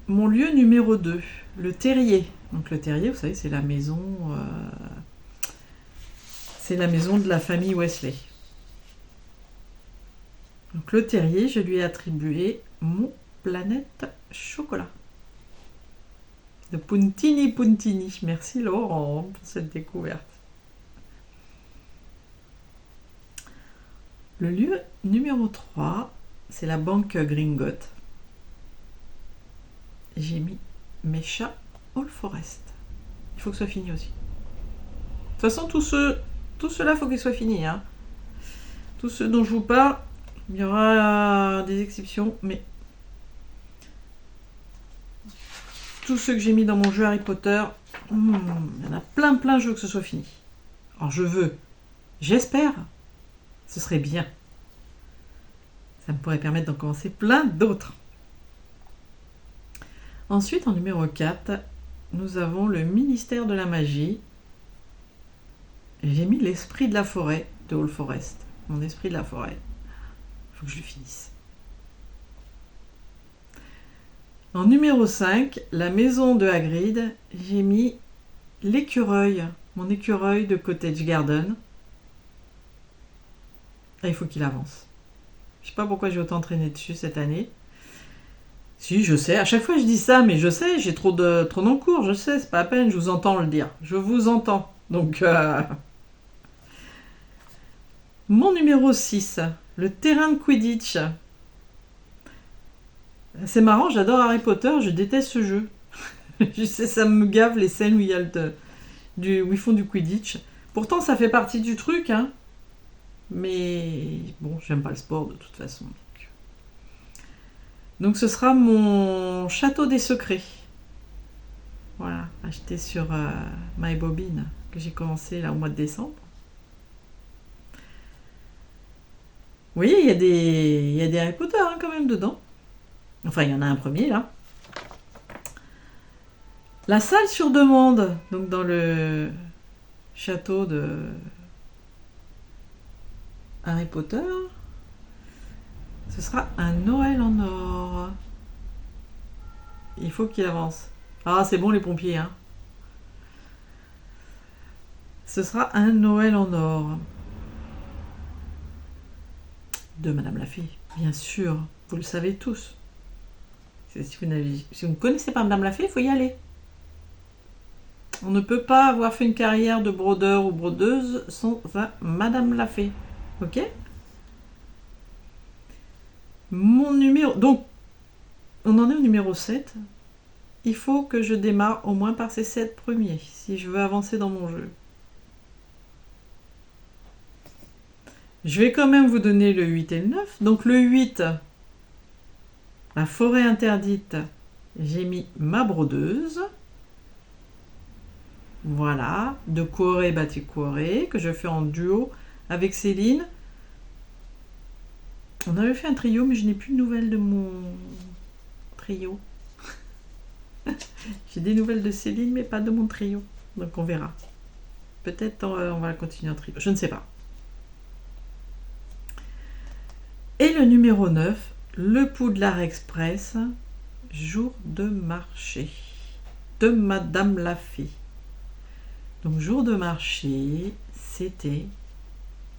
Mon lieu numéro 2, le terrier. Donc le terrier, vous savez, c'est la maison de la famille Weasley. Donc le terrier, je lui ai attribué mon planète chocolat. De Puntini Puntini. Merci Laurent pour cette découverte. Le lieu numéro 3, c'est la banque Gringotts. J'ai mis mes chats All Forest. Il faut que ce soit fini aussi. De toute façon, tout cela, il faut qu'il soit fini. Hein. Tous ceux dont je vous parle, il y aura des exceptions, mais tous ceux que j'ai mis dans mon jeu Harry Potter, il y en a plein, je veux que ce soit fini. Alors j'espère, ce serait bien. Ça me pourrait permettre d'en commencer plein d'autres. Ensuite, en numéro 4, nous avons le ministère de la magie. J'ai mis l'esprit de la forêt de All Forest. Mon esprit de la forêt. Il faut que je le finisse. En numéro 5, la maison de Hagrid, j'ai mis l'écureuil. Mon écureuil de Cottage Garden. Et il faut qu'il avance. Je ne sais pas pourquoi j'ai autant traîné dessus cette année. Si, je sais, à chaque fois je dis ça, mais je sais, j'ai trop d'encours, je sais, c'est pas la peine, je vous entends le dire. Je vous entends. Donc, mon numéro 6, le terrain de Quidditch. C'est marrant, j'adore Harry Potter, je déteste ce jeu. Je sais, ça me gave les scènes où il y a où ils font du Quidditch. Pourtant, ça fait partie du truc, hein. Mais bon, j'aime pas le sport de toute façon. Donc ce sera mon château des secrets. Voilà, acheté sur MyBobbin, que j'ai commencé là au mois de décembre. Vous voyez, il y a des Harry Potter hein, quand même dedans. Enfin, il y en a un premier là. La salle sur demande, donc dans le château de Harry Potter, ce sera un Noël en or. Il faut qu'il avance. Ah, c'est bon les pompiers, hein. Ce sera un Noël en or. De Madame Lafay, bien sûr. Vous le savez tous. Si vous ne connaissez pas Madame Lafay, il faut y aller. On ne peut pas avoir fait une carrière de brodeur ou brodeuse sans Madame Lafay. Ok ? Mon numéro... Donc, on en est au numéro 7. Il faut que je démarre au moins par ces 7 premiers, si je veux avancer dans mon jeu. Je vais quand même vous donner le 8 et le 9. Donc le 8, la forêt interdite, j'ai mis ma brodeuse. Voilà, de Corée Batik Corée, que je fais en duo avec Céline. On avait fait un trio, mais je n'ai plus de nouvelles de mon trio. J'ai des nouvelles de Céline, mais pas de mon trio. Donc on verra. Peut-être on va continuer en trio. Je ne sais pas. Et le numéro 9, le Poudlard Express, jour de marché, de Madame Lafay. Donc jour de marché, c'était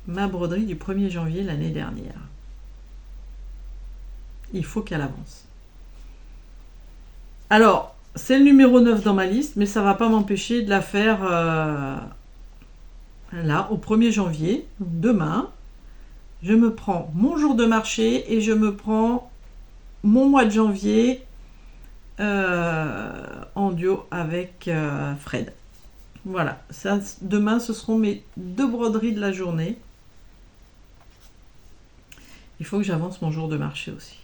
ma broderie du 1er janvier l'année dernière. Il faut qu'elle avance. Alors, c'est le numéro 9 dans ma liste, mais ça ne va pas m'empêcher de la faire là, au 1er janvier, donc demain. Je me prends mon jour de marché et je me prends mon mois de janvier en duo avec Fred. Voilà, ça, demain ce seront mes 2 broderies de la journée. Il faut que j'avance mon jour de marché aussi.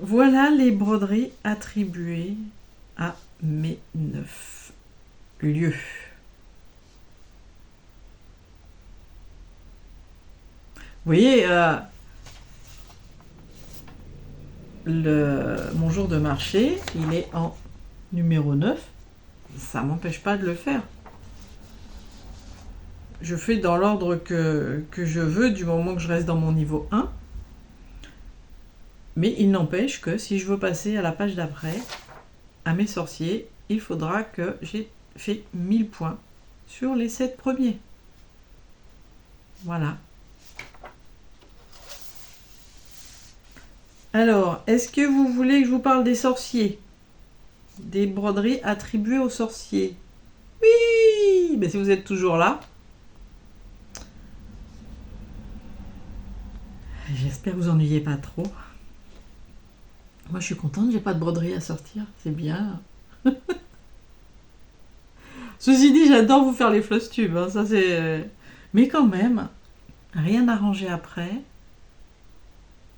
Voilà les broderies attribuées à mes 9 lieux. Vous voyez, mon jour de marché, il est en numéro 9. Ça ne m'empêche pas de le faire. Je fais dans l'ordre que je veux du moment que je reste dans mon niveau 1. Mais il n'empêche que si je veux passer à la page d'après, à mes sorciers, il faudra que j'ai fait 1000 points sur les 7 premiers. Voilà. Alors, est-ce que vous voulez que je vous parle des sorciers? Des broderies attribuées aux sorciers? Oui! Mais si vous êtes toujours là, j'espère que vous ennuyez pas trop. Moi, je suis contente, j'ai pas de broderie à sortir. C'est bien. Ceci dit, j'adore vous faire les floss tubes. Hein, ça, c'est... Mais quand même, rien à ranger après.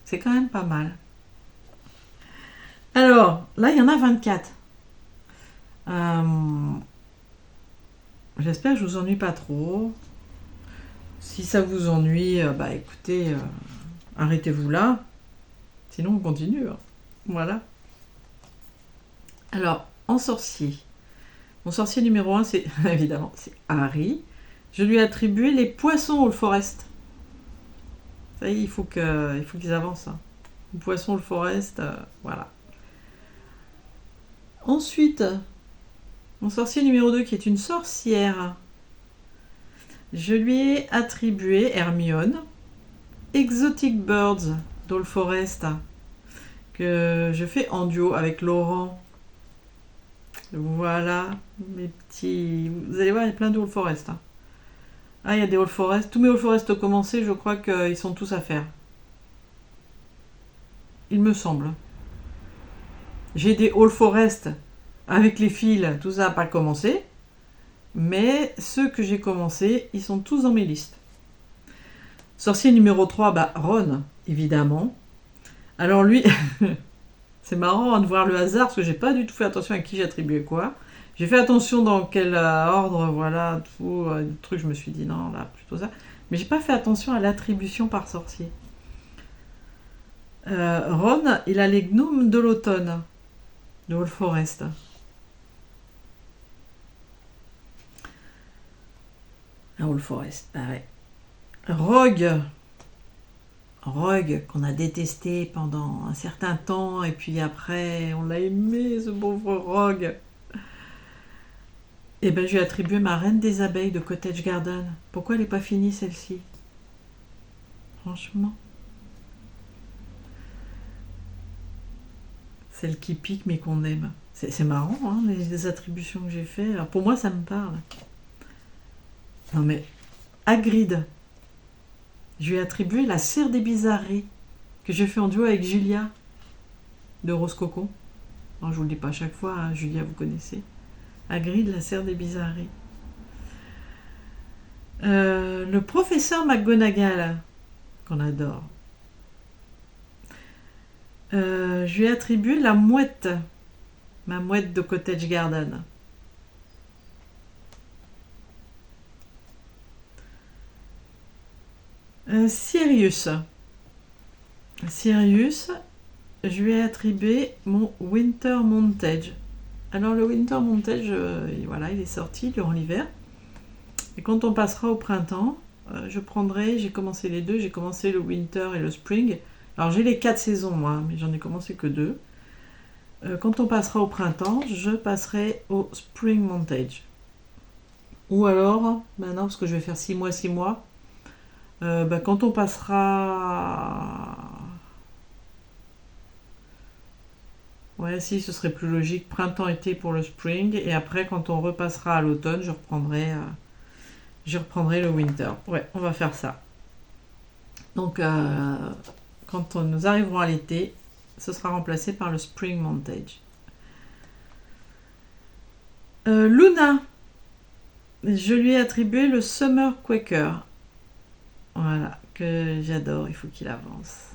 C'est quand même pas mal. Alors, là, il y en a 24. J'espère que je vous ennuie pas trop. Si ça vous ennuie, bah écoutez, arrêtez-vous là. Sinon, on continue. Hein. Voilà. Alors, en sorcier. Mon sorcier numéro 1, c'est évidemment c'est Harry. Je lui ai attribué les poissons All Forest. Ça y est, il faut qu'ils avancent. Hein. Les poissons All Forest, voilà. Ensuite, mon sorcier numéro 2, qui est une sorcière. Je lui ai attribué Hermione, Exotic Birds d'All Forest, que je fais en duo avec Laurent. Voilà, mes petits... Vous allez voir, il y a plein de All Forest. Hein. Ah, il y a des All Forest. Tous mes All Forest ont commencé, je crois qu'ils sont tous à faire. Il me semble. J'ai des All Forest avec les fils, tout ça n'a pas commencé. Mais ceux que j'ai commencé, ils sont tous dans mes listes. Sorcier numéro 3, bah Ron, évidemment. Alors lui, c'est marrant de voir le hasard, parce que j'ai pas du tout fait attention à qui j'attribuais quoi. J'ai fait attention dans quel ordre, voilà, tout, le truc, je me suis dit non, là, plutôt ça. Mais j'ai pas fait attention à l'attribution par sorcier. Ron, il a les gnomes de l'automne, de All Forest. All Forest, pareil. Rogue, qu'on a détesté pendant un certain temps, et puis après, on l'a aimé, ce pauvre Rogue. Et ben, je lui ai attribué ma Reine des Abeilles de Cottage Garden. Pourquoi elle n'est pas finie, celle-ci? Franchement. Celle qui pique, mais qu'on aime. C'est marrant, hein, les attributions que j'ai fait. Alors, pour moi, ça me parle. Non, mais Hagrid. Je lui ai attribué la Serre des Bizarreries, que j'ai fait en duo avec Julia, de Rose Coco. Alors, je vous le dis pas à chaque fois, hein, Julia, vous connaissez. Hagrid, la Serre des Bizarreries. Le professeur McGonagall, qu'on adore. Je lui ai attribué la mouette, ma mouette de Cottage Garden. Sirius, je lui ai attribué mon Winter Montage. Alors le Winter Montage, voilà, il est sorti durant l'hiver. Et quand on passera au printemps, j'ai commencé les deux, j'ai commencé le Winter et le Spring. Alors j'ai les 4 saisons moi, mais j'en ai commencé que 2. Quand on passera au printemps, je passerai au Spring Montage. Ou alors, maintenant, parce que je vais faire 6 mois, quand on passera... Ouais, si, ce serait plus logique, printemps-été pour le spring, et après, quand on repassera à l'automne, je reprendrai le winter. Ouais, on va faire ça. Donc, quand nous arriverons à l'été, ce sera remplacé par le spring montage. Luna, je lui ai attribué le Summer Quaker. Voilà, que j'adore, il faut qu'il avance.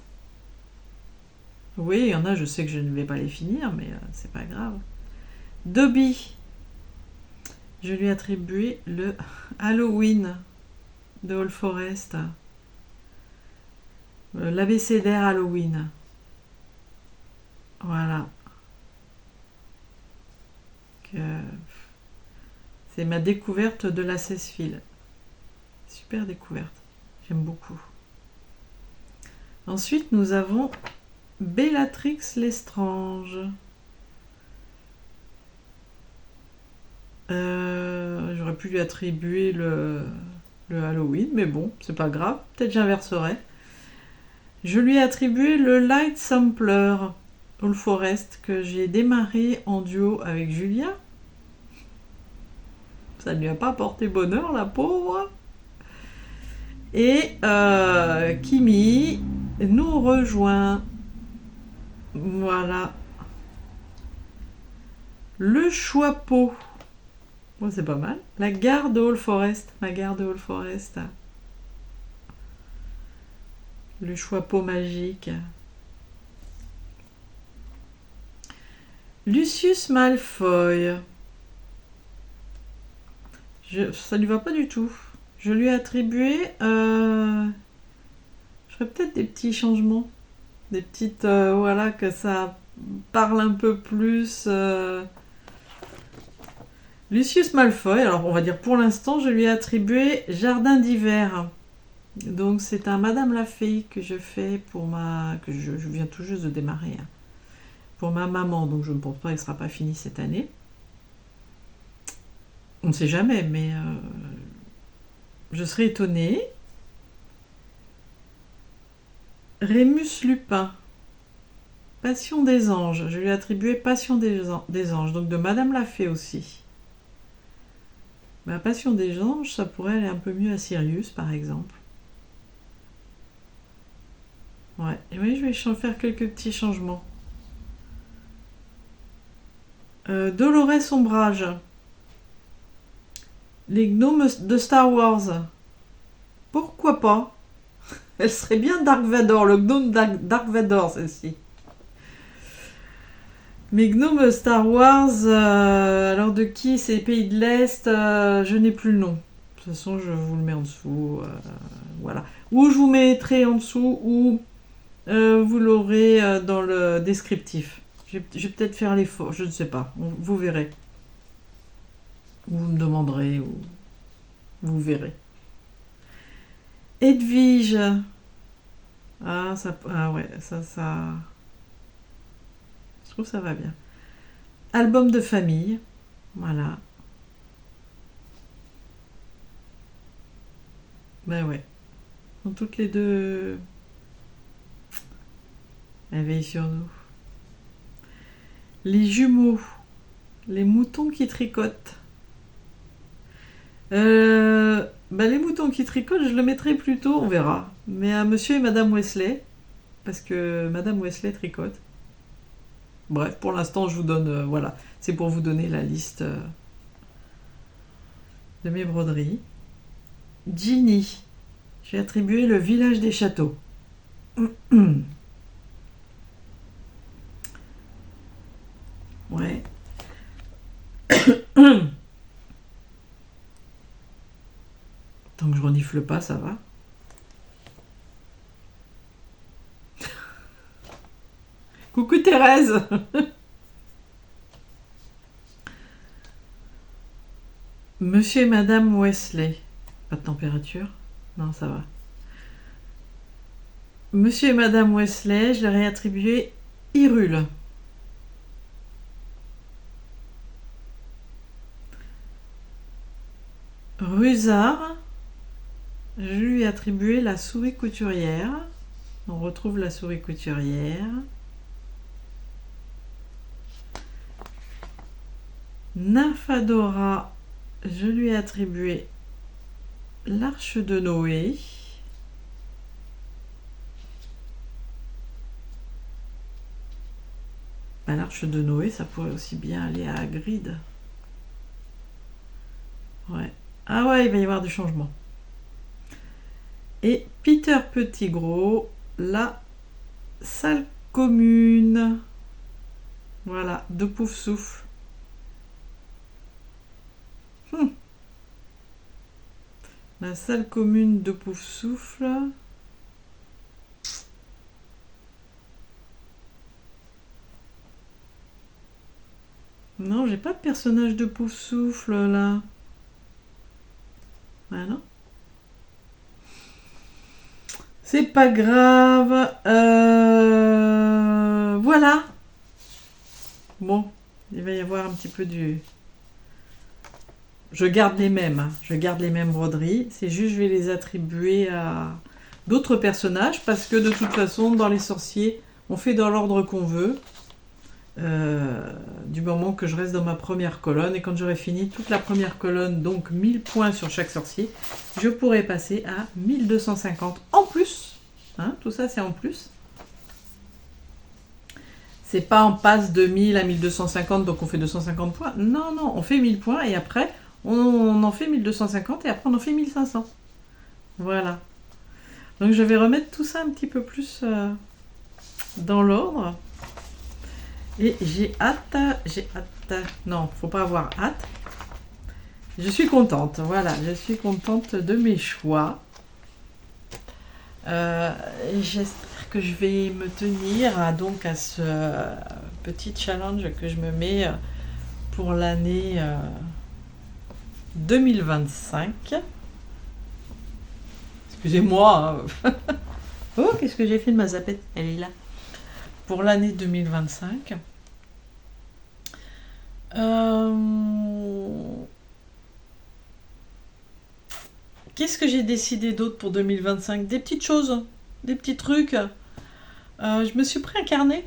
Oui, il y en a, je sais que je ne vais pas les finir, mais c'est pas grave. Dobby, je lui ai attribué le Halloween de All Forest. L'abécédaire Halloween. Voilà. C'est ma découverte de la 16 fils. Super découverte. J'aime beaucoup. Ensuite, nous avons Bellatrix Lestrange. J'aurais pu lui attribuer le Halloween, mais bon, c'est pas grave. Peut-être j'inverserai. Je lui ai attribué le Light Sampler All Forest que j'ai démarré en duo avec Julia. Ça ne lui a pas porté bonheur, la pauvre. Et Kimi nous rejoint. Voilà. Le Choixpeau. Bon, c'est pas mal. La gare de All Forest. Ma gare de All Forest. Le Choixpeau magique. Lucius Malfoy. Ça lui va pas du tout. Je lui ai attribué... je ferais peut-être des petits changements. Des petites... voilà, que ça parle un peu plus... Lucius Malfoy, alors on va dire pour l'instant, je lui ai attribué Jardin d'hiver. Donc c'est un Madame la Fée que je fais pour ma... que je viens tout juste de démarrer. Hein. Pour ma maman, donc je ne pense pas qu'elle ne sera pas finie cette année. On ne sait jamais, mais je serais étonnée. Rémus Lupin. Passion des anges. Je lui ai attribué Passion des anges, donc de Madame la Fée aussi. Ma Passion des anges, ça pourrait aller un peu mieux à Sirius, par exemple. Ouais, et oui, je vais faire quelques petits changements. Dolores Ombrage. Les gnomes de Star Wars. Pourquoi pas? Elle serait bien Dark Vador, le gnome Dark Vador, celle-ci. Mes gnomes Star Wars, alors de qui? C'est Pays de l'Est, je n'ai plus le nom. De toute façon, je vous le mets en dessous. Voilà. Ou je vous mettrai en dessous, ou vous l'aurez dans le descriptif. Je vais peut-être faire l'effort, je ne sais pas. Vous verrez. Vous me demanderez, ou vous verrez. Edwige. Ah, ouais, ça. Je trouve que ça va bien. Album de famille. Voilà. Ben ouais. Sont toutes les deux. Elles veillent sur nous. Les jumeaux. Les moutons qui tricotent. Les moutons qui tricotent, je le mettrai plutôt, on verra. Mais à Monsieur et Madame Wesley. Parce que Madame Wesley tricote. Bref, pour l'instant, je vous donne... voilà, c'est pour vous donner la liste de mes broderies. Ginny. J'ai attribué le village des châteaux. Ouais. Tant que je renifle pas, ça va. Coucou Thérèse. Monsieur et Madame Wesley. Pas de température? Non, ça va. Monsieur et Madame Wesley, je leur ai attribué Hyrule. Rusard, je lui ai attribué la souris couturière. On retrouve la souris couturière. Nymphadora, je lui ai attribué l'Arche de Noé. L'Arche de Noé, ça pourrait aussi bien aller à Hagrid. Ouais. Ah ouais, il va y avoir du changement. Et Peter Petit-Gros, la salle commune. Voilà, de Pouf-Souffle. La salle commune de Pouf-Souffle. Non, j'ai pas de personnage de Pouf-Souffle là. Ah non. C'est pas grave. Voilà. Bon, il va y avoir un petit peu du... Je garde les mêmes. Hein. Je garde les mêmes broderies. C'est juste je vais les attribuer à d'autres personnages parce que de toute façon, dans les sorciers, on fait dans l'ordre qu'on veut. Du moment que je reste dans ma première colonne. Et quand j'aurai fini toute la première colonne, donc 1000 points sur chaque sorcier, je pourrai passer à 1250 en plus. Hein, tout ça, c'est en plus. C'est pas en passe de 1000 à 1250, donc on fait 250 points. Non, non, on fait 1000 points et après, on en fait 1250 et après, on en fait 1500. Voilà. Donc, je vais remettre tout ça un petit peu plus dans l'ordre. Et j'ai hâte. Non, faut pas avoir hâte. Je suis contente. Voilà, je suis contente de mes choix. J'espère que je vais me tenir à ce petit challenge que je me mets pour l'année 2025. Excusez-moi. Hein. Oh, qu'est-ce que j'ai fait de ma zapette? Elle est là. Pour l'année 2025. Qu'est-ce que j'ai décidé d'autre pour 2025? Des petites choses, des petits trucs. Je me suis pris un carnet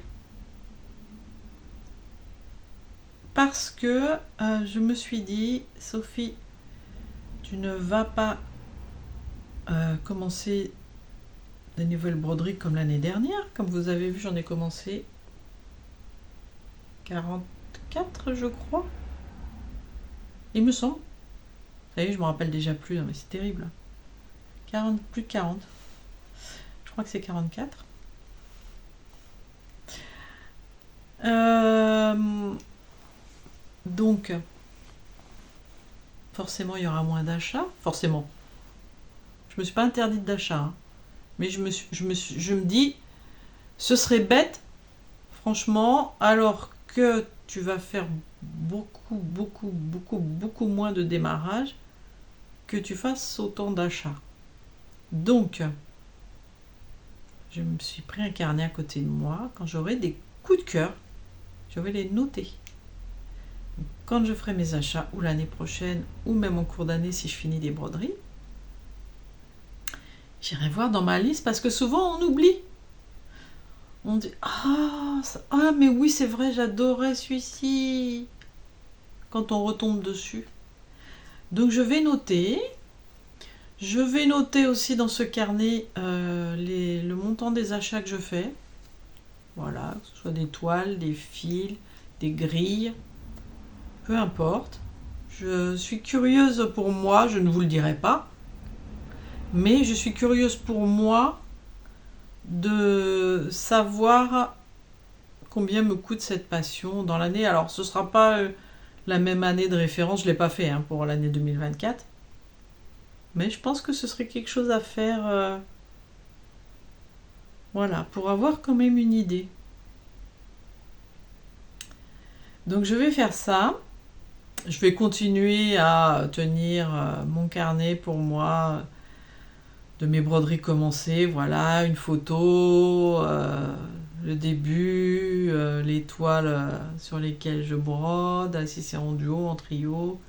parce que je me suis dit, Sophie, tu ne vas pas commencer des nouvelles broderies comme l'année dernière. Comme vous avez vu, j'en ai commencé 44, je crois. Il me semble. Vous savez, je me rappelle déjà plus, mais c'est terrible. 40, plus de 40. Je crois que c'est 44. Donc, forcément, il y aura moins d'achats. Forcément. Je me suis pas interdite d'achat. Hein. Mais je me dis, ce serait bête, franchement, alors que tu vas faire beaucoup moins de démarrage, que tu fasses autant d'achats. Donc, je me suis pris un carnet à côté de moi. Quand j'aurai des coups de cœur, je vais les noter. Quand je ferai mes achats, ou l'année prochaine, ou même en cours d'année si je finis des broderies, j'irai voir dans ma liste parce que souvent on oublie. On dit ah mais oui c'est vrai, j'adorais celui-ci. Quand on retombe dessus. Donc je vais noter. Je vais noter aussi dans ce carnet le montant des achats que je fais. Voilà, que ce soit des toiles, des fils, des grilles, peu importe. Je suis curieuse pour moi, je ne vous le dirai pas, mais je suis curieuse pour moi de savoir combien me coûte cette passion dans l'année. Alors ce ne sera pas la même année de référence, je ne l'ai pas fait pour l'année 2024, mais je pense que ce serait quelque chose à faire, voilà, pour avoir quand même une idée. Donc je vais faire ça. Je vais continuer à tenir mon carnet pour moi de mes broderies commencées. Voilà, une photo, le début, les toiles sur lesquelles je brode, si c'est en duo, en trio.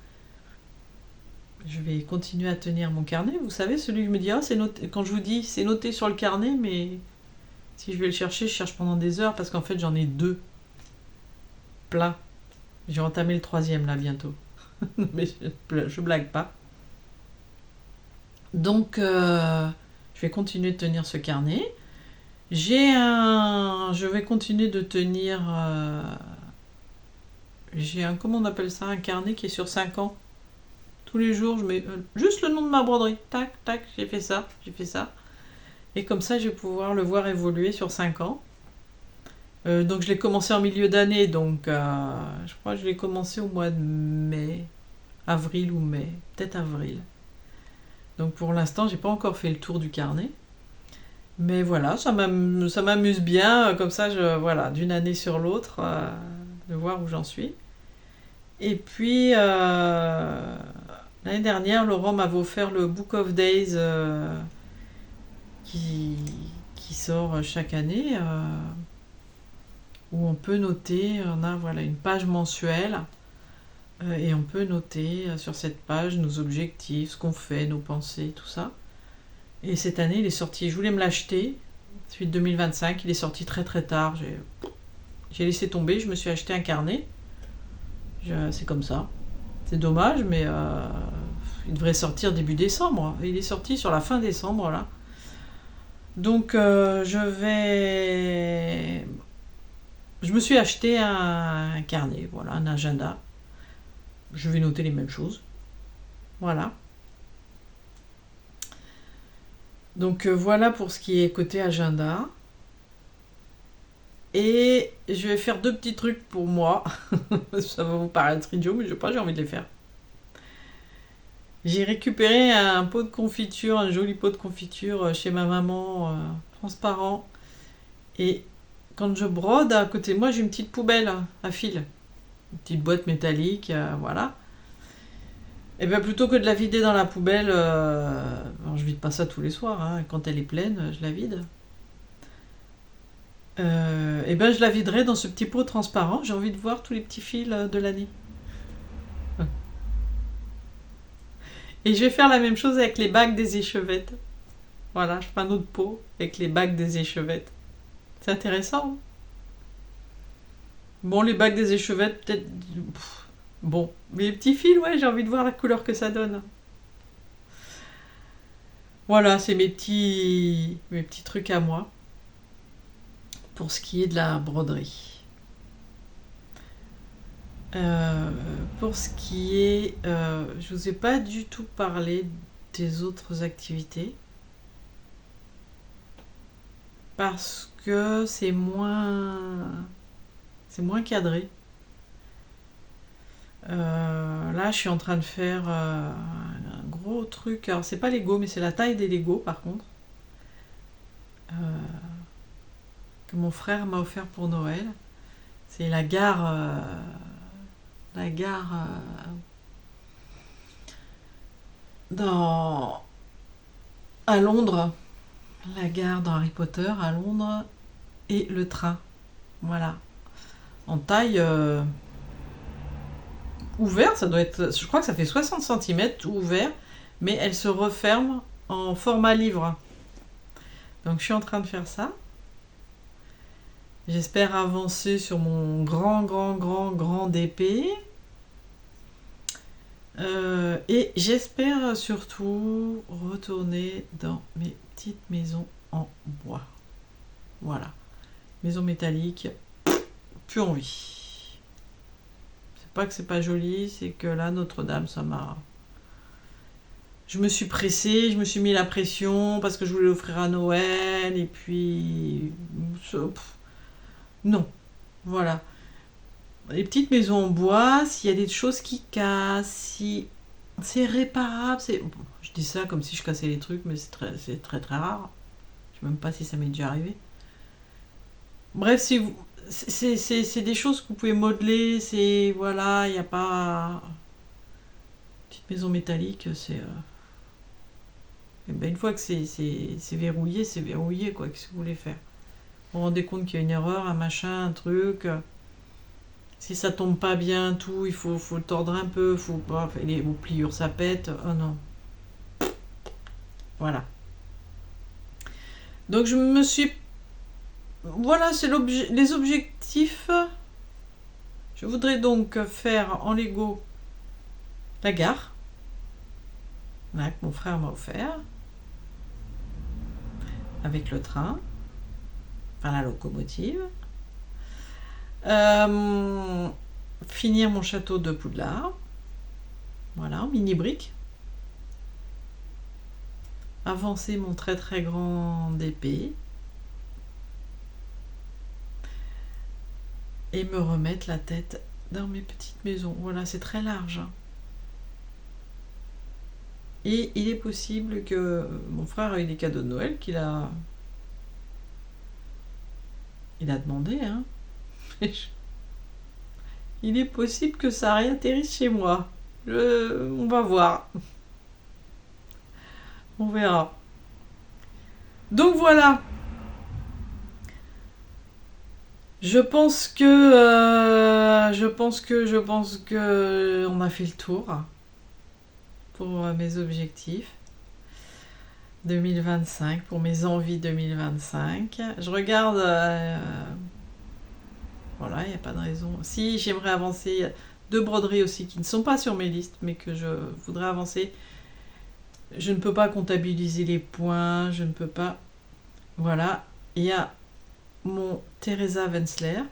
Je vais continuer à tenir mon carnet. Vous savez, celui que je me dis, c'est noté. Quand je vous dis, c'est noté sur le carnet, mais si je vais le chercher, je cherche pendant des heures parce qu'en fait, j'en ai 2 plein. J'ai entamé le 3e là bientôt. Mais je blague pas. Donc, je vais continuer de tenir ce carnet. Je vais continuer de tenir... j'ai un... Comment on appelle ça? Un carnet qui est sur 5 ans. Tous les jours, je mets juste le nom de ma broderie. Tac, tac, j'ai fait ça, j'ai fait ça. Et comme ça, je vais pouvoir le voir évoluer sur 5 ans. Donc je l'ai commencé en milieu d'année, donc je crois que je l'ai commencé au mois de mai, avril ou mai, peut-être avril. Donc pour l'instant, j'ai pas encore fait le tour du carnet. Mais voilà, ça m'amuse bien, comme ça, voilà, d'une année sur l'autre, de voir où j'en suis. Et puis, l'année dernière, Laurent m'avait offert le Book of Days qui sort chaque année, où on peut noter, on a voilà, une page mensuelle, et on peut noter sur cette page nos objectifs, ce qu'on fait, nos pensées, tout ça. Et cette année, il est sorti, je voulais me l'acheter, celui de 2025, il est sorti très très tard, j'ai laissé tomber, je me suis acheté un carnet, c'est comme ça. C'est dommage, mais il devrait sortir début décembre, il est sorti sur la fin décembre, là. Donc je me suis acheté un carnet, voilà, un agenda. Je vais noter les mêmes choses. Voilà. Donc voilà pour ce qui est côté agenda. Et je vais faire 2 petits trucs pour moi. Ça va vous paraître idiot, mais je sais pas, j'ai envie de les faire. J'ai récupéré un pot de confiture, un joli pot de confiture chez ma maman, transparent. Et quand je brode, à côté de moi, j'ai une petite poubelle à fil. Une petite boîte métallique, voilà. Et bien plutôt que de la vider dans la poubelle, alors je vide pas ça tous les soirs, hein, quand elle est pleine, je la vide. Et ben je la viderai dans ce petit pot transparent, j'ai envie de voir tous les petits fils de l'année. Et je vais faire la même chose avec les bagues des échevettes. Voilà, je fais un autre pot avec les bagues des échevettes. C'est intéressant. Hein. Bon, les bagues des échevettes, peut-être... Bon, mais les petits fils, ouais, j'ai envie de voir la couleur que ça donne. Voilà, c'est mes petits trucs à moi pour ce qui est de la broderie. Euh, pour ce qui est... je vous ai pas du tout parlé des autres activités. Parce que c'est moins cadré. Là, je suis en train de faire un gros truc. Alors, c'est pas Lego, mais c'est la taille des Lego, par contre. Que mon frère m'a offert pour Noël. C'est la gare. La gare. Dans. À Londres. La gare dans Harry Potter, à Londres. Et le train. Voilà. En taille. Ouvert, ça doit être. Je crois que ça fait 60 cm tout ouvert. Mais elle se referme en format livre. Donc, je suis en train de faire ça. J'espère avancer sur mon grand DP. Et j'espère surtout retourner dans mes petites maisons en bois. Voilà. Maison métallique, plus envie. C'est pas que c'est pas joli, c'est que là, Notre-Dame, ça m'a... Je me suis pressée, je me suis mis la pression parce que je voulais l'offrir à Noël et puis... Non, voilà. Les petites maisons en bois, s'il y a des choses qui cassent, si c'est réparable, c'est... Je dis ça comme si je cassais les trucs, mais c'est très rare. Je sais même pas si ça m'est déjà arrivé. Bref, si vous... c'est des choses que vous pouvez modeler, c'est... Voilà, il n'y a pas... Petite maison métallique, c'est... Et ben une fois que c'est verrouillé, quoi, qu'est-ce que vous voulez faire? Vous vous rendez compte qu'il y a une erreur, un machin, un truc... Si ça tombe pas bien, tout, il faut le tordre un peu, faut pas, les pliures ça pète, oh non. Voilà. Donc je me suis... Voilà, c'est les objectifs. Je voudrais donc faire en Lego la gare, là, que mon frère m'a offert, avec le train, enfin la locomotive. Finir mon château de Poudlard, voilà, mini brique. Avancer mon très grand DP. Et me remettre la tête dans mes petites maisons. Voilà, c'est très large. Et il est possible que mon frère a eu des cadeaux de Noël qu'il a... Il a demandé, hein. Il est possible que ça réatterrisse chez moi. On va voir. On verra. Donc voilà. Je pense que on a fait le tour pour mes objectifs 2025, pour mes envies 2025. Je regarde, voilà, il n'y a pas de raison. Si j'aimerais avancer, 2 broderies aussi qui ne sont pas sur mes listes, mais que je voudrais avancer. Je ne peux pas comptabiliser les points, je ne peux pas. Voilà, il y a mon Teresa Wenzler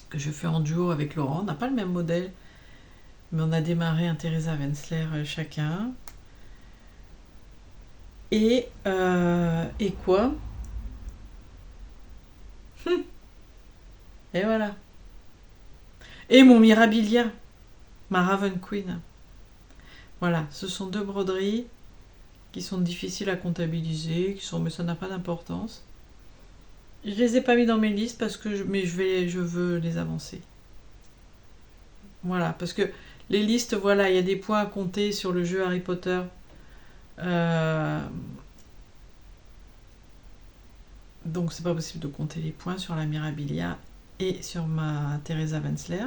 que je fais en duo avec Laurent. On n'a pas le même modèle, mais on a démarré un Teresa Wenzler chacun. Et quoi? Et voilà. Et mon Mirabilia, ma Raven Queen. Voilà, ce sont 2 broderies qui sont difficiles à comptabiliser, mais ça n'a pas d'importance. Je les ai pas mis dans mes listes parce que je veux les avancer. Voilà, parce que les listes, voilà, il y a des points à compter sur le jeu Harry Potter. Donc c'est pas possible de compter les points sur la Mirabilia et sur ma Teresa Wenzler.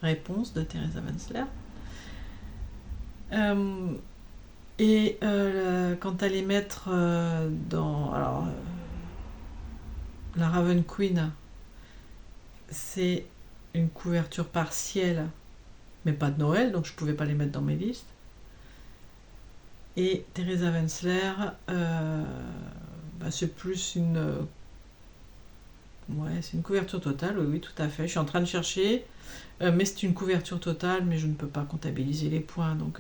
Réponse de Teresa Wenzler. Quant à les mettre dans... Alors, la Raven Queen, c'est une couverture partielle, mais pas de Noël, donc je pouvais pas les mettre dans mes listes. Et Teresa Wenzler, c'est plus une Ouais, c'est une couverture totale, oui, oui, tout à fait. Je suis en train de chercher, mais c'est une couverture totale, mais je ne peux pas comptabiliser les points. Donc,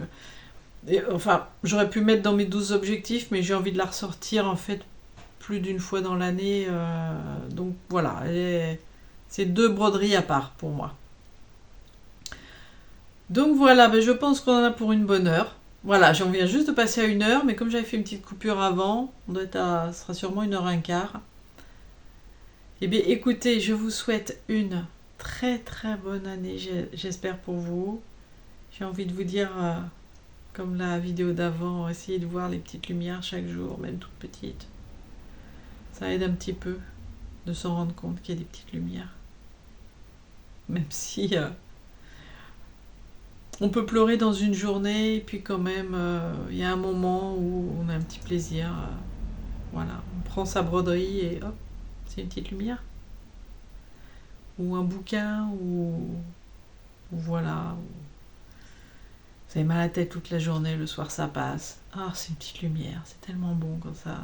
enfin, j'aurais pu mettre dans mes 12 objectifs, mais j'ai envie de la ressortir en fait plus d'une fois dans l'année. Donc voilà, c'est 2 broderies à part pour moi. Donc voilà, ben, je pense qu'on en a pour une bonne heure. Voilà, j'en viens juste de passer à 1 heure, mais comme j'avais fait une petite coupure avant, on doit être ce sera sûrement 1h15. Eh bien, écoutez, je vous souhaite une très très bonne année, j'espère pour vous. J'ai envie de vous dire, comme la vidéo d'avant, essayez de voir les petites lumières chaque jour, même toutes petites. Ça aide un petit peu de s'en rendre compte qu'il y a des petites lumières. Même si on peut pleurer dans une journée, et puis quand même, il y a un moment où on a un petit plaisir. Voilà, on prend sa broderie et hop, c'est une petite lumière. Ou un bouquin, ou voilà. Vous avez mal à la tête toute la journée, le soir ça passe. Ah, c'est une petite lumière, c'est tellement bon comme ça.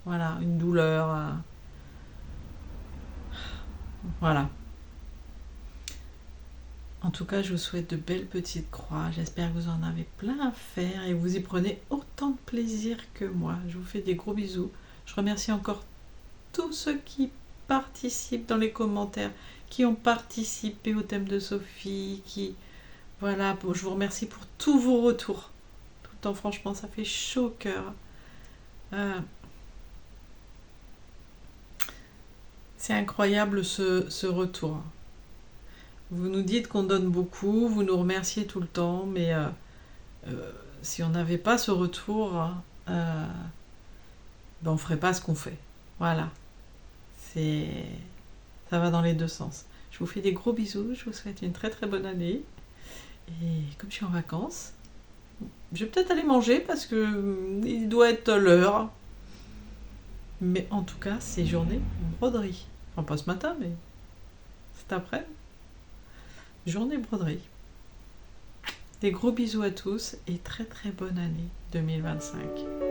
Voilà, une douleur. Voilà. En tout cas, je vous souhaite de belles petites croix. J'espère que vous en avez plein à faire et vous y prenez autant de plaisir que moi. Je vous fais des gros bisous. Je remercie encore tous ceux qui participent dans les commentaires, qui ont participé au thème de Sophie, Voilà, je vous remercie pour tous vos retours. Tout le temps, franchement, ça fait chaud au cœur. C'est incroyable ce retour. Vous nous dites qu'on donne beaucoup, vous nous remerciez tout le temps, mais si on n'avait pas ce retour, ben on ferait pas ce qu'on fait. Voilà. Ça va dans les deux sens. Je vous fais des gros bisous, je vous souhaite une très très bonne année. Et comme je suis en vacances, je vais peut-être aller manger parce que il doit être l'heure. Mais en tout cas, c'est journée broderie. Enfin, pas ce matin, mais cet après. Journée broderie. Des gros bisous à tous et très très bonne année 2025.